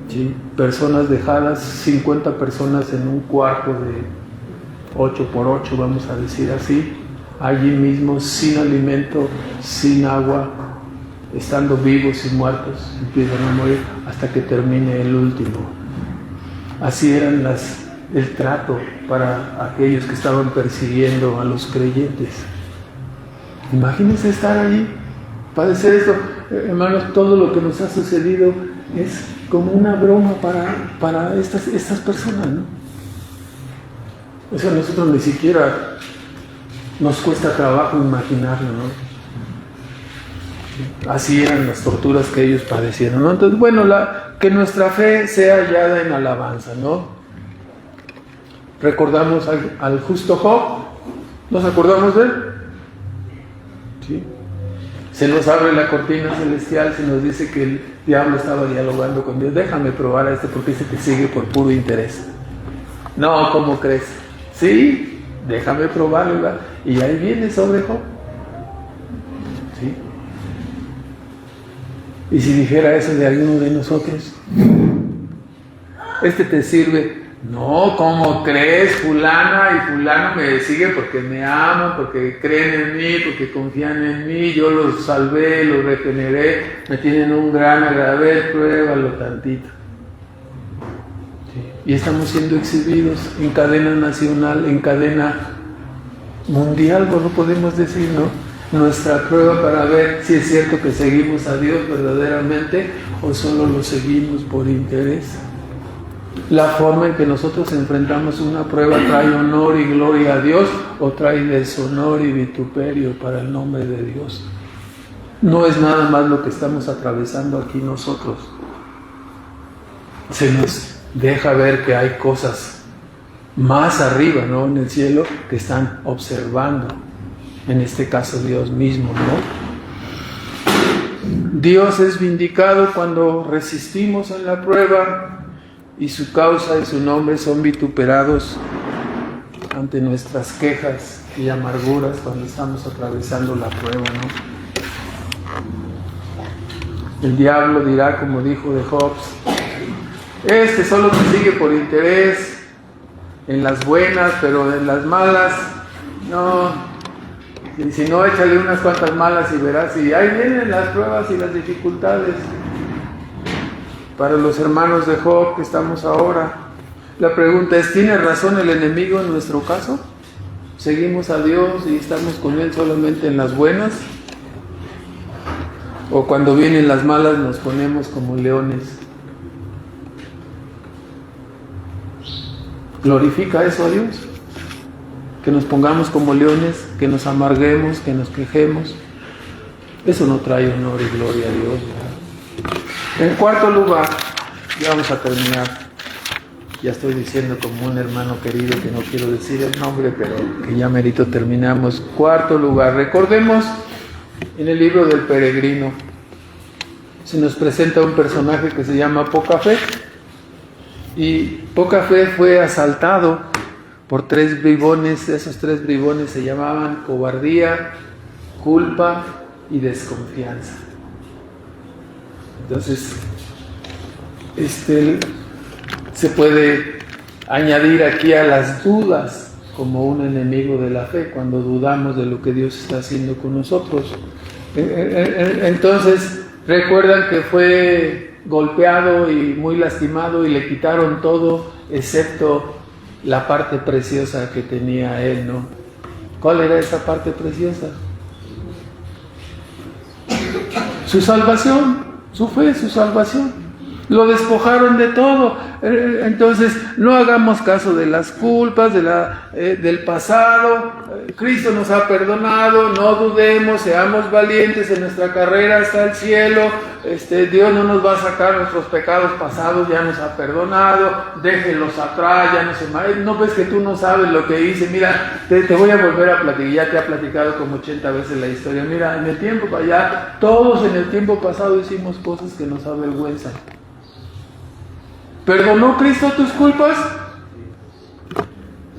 Sí. Personas dejadas, 50 personas en un cuarto de 8x8, vamos a decir así, allí mismo, sin alimento, sin agua, estando vivos y muertos, empiezan a morir hasta que termine el último. Así eran el trato para aquellos que estaban persiguiendo a los creyentes. Imagínense estar allí, padecer esto. Hermanos, todo lo que nos ha sucedido es como una broma para estas personas, ¿no? Eso a nosotros ni siquiera nos cuesta trabajo imaginarlo, ¿no? Así eran las torturas que ellos padecieron, ¿no? Entonces, bueno, que nuestra fe sea hallada en alabanza, ¿no? Recordamos al justo Job. ¿Nos acordamos de él? Sí. Se nos abre la cortina celestial, se nos dice que el diablo estaba dialogando con Dios. Déjame probar a este porque se te sigue por puro interés. No, ¿cómo crees? Sí, déjame probarlo, ¿verdad? Y ahí viene sobre Job. ¿Sí? Y si dijera eso de alguno de nosotros, este te sirve. No, ¿cómo crees? Fulana y fulano me sigue porque me aman, porque creen en mí, porque confían en mí, yo los salvé, los regeneré, me tienen un gran agravio, pruébalo tantito. Sí. Y estamos siendo exhibidos en cadena nacional, en cadena mundial, no podemos decir, ¿no? Nuestra prueba para ver si es cierto que seguimos a Dios verdaderamente o solo lo seguimos por interés. La forma en que nosotros enfrentamos una prueba trae honor y gloria a Dios o trae deshonor y vituperio para el nombre de Dios. No es nada más lo que estamos atravesando aquí nosotros. Se nos deja ver que hay cosas más arriba, ¿no? En el cielo que están observando. En este caso Dios mismo, ¿no? Dios es vindicado cuando resistimos en la prueba y su causa y su nombre son vituperados ante nuestras quejas y amarguras cuando estamos atravesando la prueba, ¿no? El diablo dirá, como dijo de Job, este solo me sigue por interés en las buenas, pero en las malas, no. Y si no, échale unas cuantas malas y verás. Y ahí vienen las pruebas y las dificultades. Para los hermanos de Job que estamos ahora, la pregunta es, ¿tiene razón el enemigo en nuestro caso? ¿Seguimos a Dios y estamos con Él solamente en las buenas? ¿O cuando vienen las malas nos ponemos como leones? ¿Glorifica eso a Dios? Que nos pongamos como leones, que nos amarguemos, que nos quejemos. Eso no trae honor y gloria a Dios, ¿verdad? En cuarto lugar, ya vamos a terminar. Ya estoy diciendo como un hermano querido que no quiero decir el nombre, pero que ya merito terminamos. Cuarto lugar, recordemos en el libro del Peregrino se nos presenta un personaje que se llama Poca Fe. Y Poca Fe fue asaltado por 3 bribones. Esos 3 bribones se llamaban cobardía, culpa y desconfianza. Entonces, se puede añadir aquí a las dudas como un enemigo de la fe, cuando dudamos de lo que Dios está haciendo con nosotros. Entonces, recuerdan que fue golpeado y muy lastimado y le quitaron todo, excepto la parte preciosa que tenía él, ¿no? ¿Cuál era esa parte preciosa? Su salvación. Su fe, su salvación. Lo despojaron de todo. Entonces, no hagamos caso de las culpas, del pasado. Cristo nos ha perdonado, no dudemos, seamos valientes en nuestra carrera hasta el cielo. Dios no nos va a sacar nuestros pecados pasados, ya nos ha perdonado, déjenlos atrás, ya no se mal. No ves que tú no sabes lo que hice. Mira, te voy a volver a platicar, ya te he platicado como 80 veces la historia. Mira, en el tiempo para allá, todos en el tiempo pasado hicimos cosas que nos avergüenzan. ¿Perdonó Cristo tus culpas?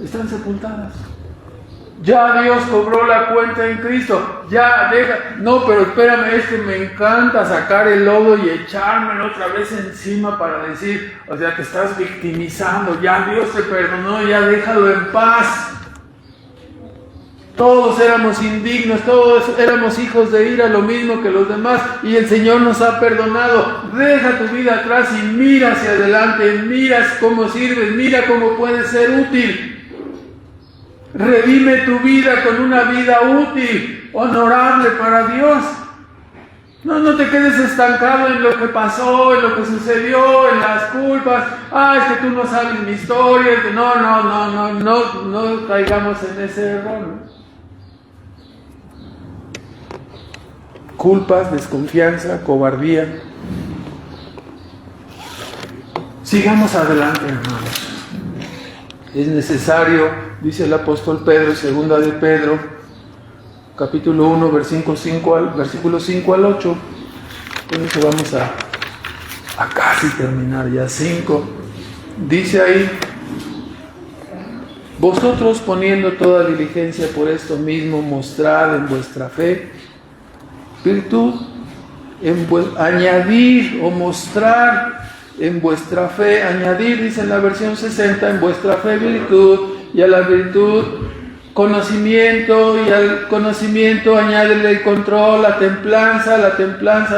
Están sepultadas. Ya Dios cobró la cuenta en Cristo. Ya deja. No, pero espérame, me encanta sacar el lodo y echármelo otra vez encima para decir, o sea, te estás victimizando. Ya Dios te perdonó, ya déjalo en paz. Todos éramos indignos, todos éramos hijos de ira, lo mismo que los demás, y el Señor nos ha perdonado. Deja tu vida atrás y mira hacia adelante, mira cómo sirves, mira cómo puedes ser útil. Redime tu vida con una vida útil, honorable para Dios. No te quedes estancado en lo que pasó, en lo que sucedió, en las culpas. Es que tú no sabes mi historia. No caigamos en ese error. culpas, desconfianza, cobardía. Sigamos adelante, hermanos. Es necesario, dice el apóstol Pedro, segunda de Pedro, capítulo 1, versículo 5 al 8. Con eso vamos a casi terminar ya 5. Dice ahí: vosotros poniendo toda diligencia por esto mismo, mostrad en vuestra fe virtud, añadir o mostrar en vuestra fe, añadir, dice en la versión 60, en vuestra fe virtud, y a la virtud conocimiento, y al conocimiento añádele el control, la templanza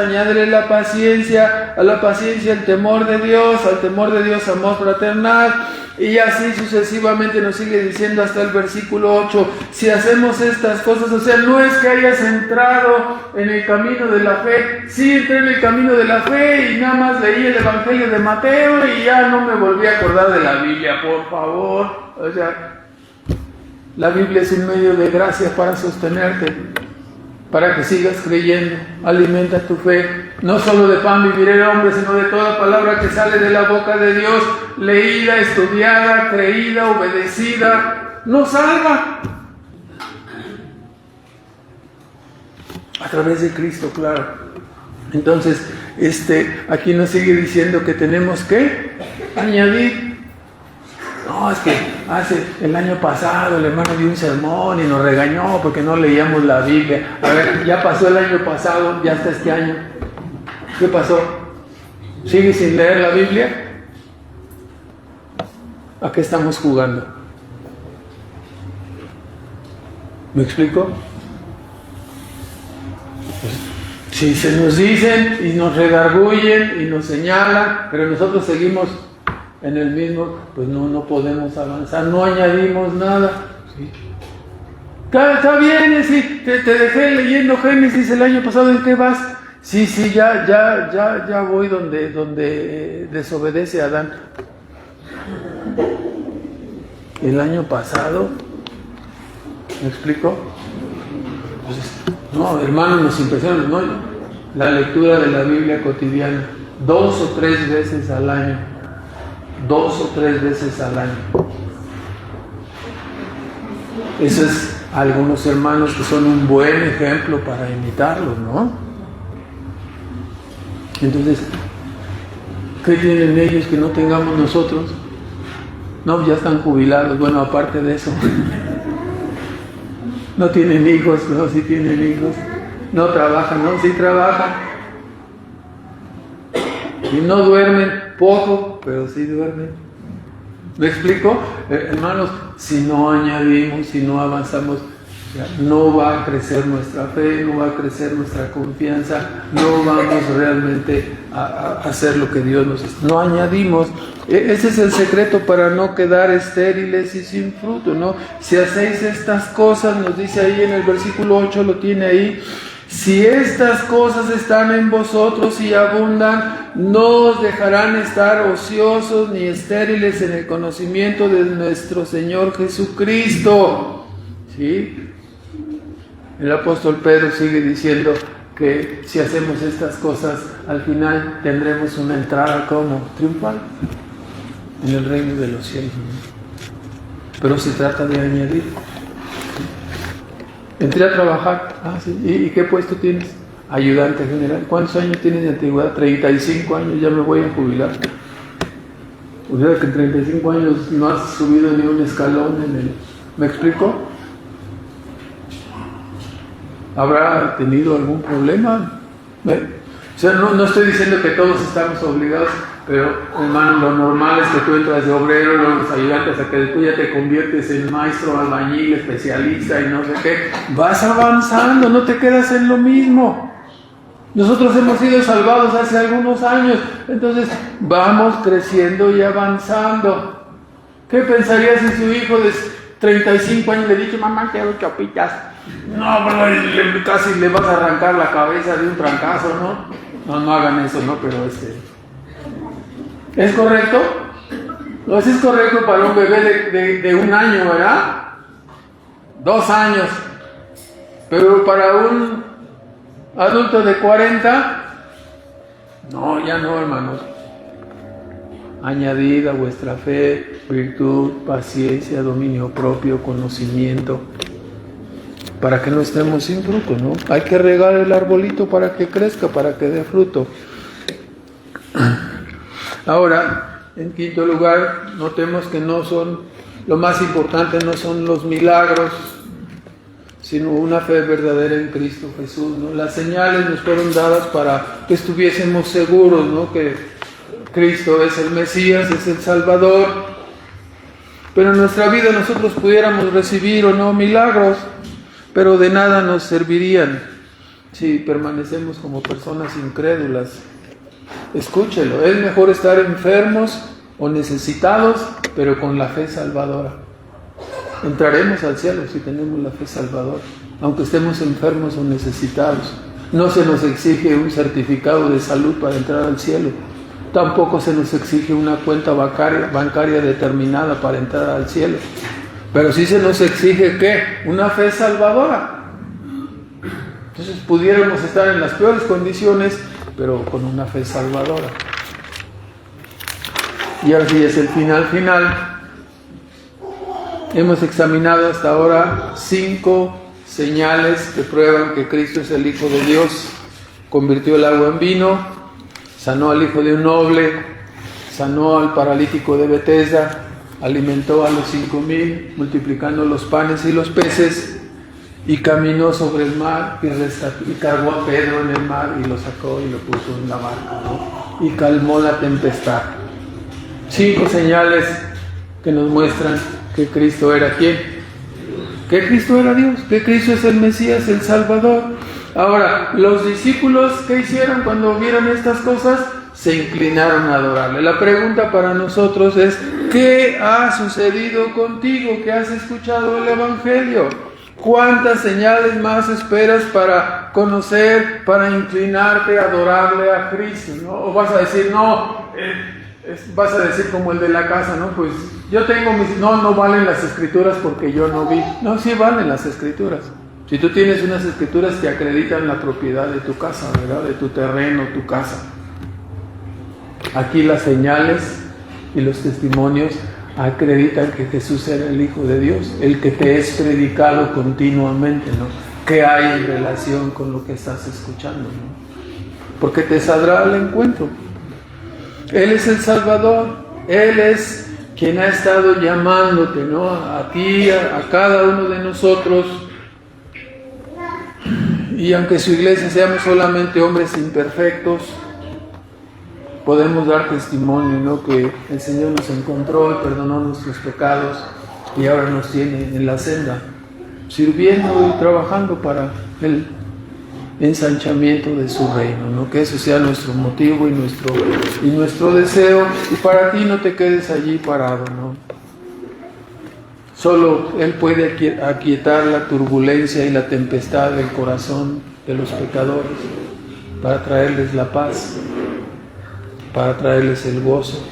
añádele la paciencia, a la paciencia el temor de Dios, al temor de Dios amor fraternal, y así sucesivamente nos sigue diciendo hasta el versículo 8. Si hacemos estas cosas, o sea, no es que hayas entrado en el camino de la fe. Sí, entré en el camino de la fe y nada más leí el Evangelio de Mateo y ya no me volví a acordar de la Biblia, por favor. O sea, la Biblia es un medio de gracia para sostenerte, para que sigas creyendo. Alimenta tu fe. No solo de pan vivirá el hombre, sino de toda palabra que sale de la boca de Dios, leída, estudiada, creída, obedecida. Nos salva. A través de Cristo, claro. Entonces, aquí nos sigue diciendo que tenemos que añadir. No, es que el año pasado el hermano dio un sermón y nos regañó porque no leíamos la Biblia. A ver, ya pasó el año pasado, ya está este año. ¿Qué pasó? ¿Sigues sin leer la Biblia? ¿A qué estamos jugando? ¿Me explico? Pues, si se nos dicen y nos redargüyen y nos señalan, pero nosotros seguimos en el mismo, pues no podemos avanzar, no añadimos nada. ¿Sí? Está bien, sí, te dejé leyendo Génesis el año pasado, ¿en qué vas? Sí, ya voy donde desobedece a Adán. El año pasado, ¿me explico? Pues, no, hermano, nos impresiona, ¿no? La lectura de la Biblia cotidiana, 2 o 3 veces al año. 2 o 3 veces al año. Eso es algunos hermanos que son un buen ejemplo para imitarlos, ¿no? Entonces, ¿qué tienen ellos que no tengamos nosotros? No, ya están jubilados. Bueno, aparte de eso, no tienen hijos. No, sí tienen hijos. No trabajan. No, sí trabajan. Y no duermen poco, pero sí duermen. ¿Me explico? Hermanos, si no añadimos, si no avanzamos, no va a crecer nuestra fe, no va a crecer nuestra confianza, no vamos realmente a hacer lo que Dios nos está. No añadimos. Ese es el secreto para no quedar estériles y sin fruto, ¿no? Si hacéis estas cosas, nos dice ahí en el versículo 8, lo tiene ahí. Si estas cosas están en vosotros y abundan, no os dejarán estar ociosos ni estériles en el conocimiento de nuestro Señor Jesucristo. ¿Sí? El apóstol Pedro sigue diciendo que si hacemos estas cosas, al final tendremos una entrada como triunfal en el reino de los cielos. Pero se trata de añadir. Entré a trabajar. Sí. ¿Y qué puesto tienes? Ayudante general. ¿Cuántos años tienes de antigüedad? 35 años, ya me voy a jubilar. O sea que en 35 años no has subido ni un escalón en el... ¿Me explico? ¿Habrá tenido algún problema? O sea, no estoy diciendo que todos estamos obligados, pero hermano, lo normal es que tú entras de obrero, los ayudantes, hasta que tú ya te conviertes en maestro, albañil, especialista y no sé qué. Vas avanzando, no te quedas en lo mismo. Nosotros hemos sido salvados hace algunos años, entonces vamos creciendo y avanzando. ¿Qué pensaría si su hijo de 35 años le dice, mamá, quiero chopitas? No, bueno, casi le vas a arrancar la cabeza de un trancazo, ¿no? No hagan eso, ¿no? Pero ¿es correcto? No, es correcto para un bebé de 1 año, ¿verdad? 2 años. Pero para un Adulto de 40, no, ya no, hermanos. Añadid a vuestra fe virtud, paciencia, dominio propio, conocimiento, para que no estemos sin fruto, ¿no? Hay que regar el arbolito para que crezca, para que dé fruto. Ahora, en quinto lugar, notemos que lo más importante no son los milagros, sino una fe verdadera en Cristo Jesús, ¿no? Las señales nos fueron dadas para que estuviésemos seguros, ¿no? Que Cristo es el Mesías, es el Salvador. Pero en nuestra vida nosotros pudiéramos recibir o no milagros, pero de nada nos servirían si permanecemos como personas incrédulas. Escúchelo, es mejor estar enfermos o necesitados, pero con la fe salvadora. Entraremos al cielo si tenemos la fe salvadora, aunque estemos enfermos o necesitados. No se nos exige un certificado de salud para entrar al cielo. Tampoco se nos exige una cuenta bancaria determinada para entrar al cielo. Pero sí se nos exige, ¿qué? Una fe salvadora. Entonces pudiéramos estar en las peores condiciones, pero con una fe salvadora. Y así es el final. Hemos examinado hasta ahora 5 señales que prueban que Cristo es el Hijo de Dios. Convirtió el agua en vino, sanó al hijo de un noble, sanó al paralítico de Betesda, alimentó a los 5,000, multiplicando los panes y los peces, y caminó sobre el mar y cargó a Pedro en el mar y lo sacó y lo puso en la barca, ¿no? Y calmó la tempestad. 5 señales que nos muestran que Cristo era ¿quién? Que Cristo era Dios, que Cristo es el Mesías, el Salvador. Ahora, los discípulos, ¿qué hicieron cuando vieron estas cosas? Se inclinaron a adorarle. La pregunta para nosotros es, ¿qué ha sucedido contigo que has escuchado el Evangelio? ¿Cuántas señales más esperas para conocer, para inclinarte a adorarle a Cristo, ¿no? O vas a decir, vas a decir como el de la casa, ¿no? Pues yo tengo no valen las escrituras porque yo no vi. No, sí valen las escrituras. Si tú tienes unas escrituras que acreditan la propiedad de tu casa, ¿verdad? De tu terreno, tu casa. Aquí las señales y los testimonios acreditan que Jesús era el Hijo de Dios, el que te es predicado continuamente, ¿no? ¿Qué hay en relación con lo que estás escuchando, ¿no? Porque te saldrá al encuentro. Él es el Salvador, Él es quien ha estado llamándote, ¿no? A ti, a cada uno de nosotros. Y aunque su iglesia seamos solamente hombres imperfectos, podemos dar testimonio, ¿no? Que el Señor nos encontró y perdonó nuestros pecados y ahora nos tiene en la senda, sirviendo y trabajando para el ensanchamiento de su reino, ¿no? Que eso sea nuestro motivo y nuestro deseo, y para ti no te quedes allí parado, ¿no? Solo Él puede aquietar la turbulencia y la tempestad del corazón de los pecadores para traerles la paz, para traerles el gozo,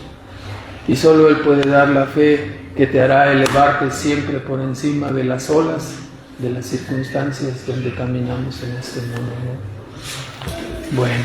y solo Él puede dar la fe que te hará elevarte siempre por encima de las olas, de las circunstancias donde caminamos en este mundo, ¿no? Bueno.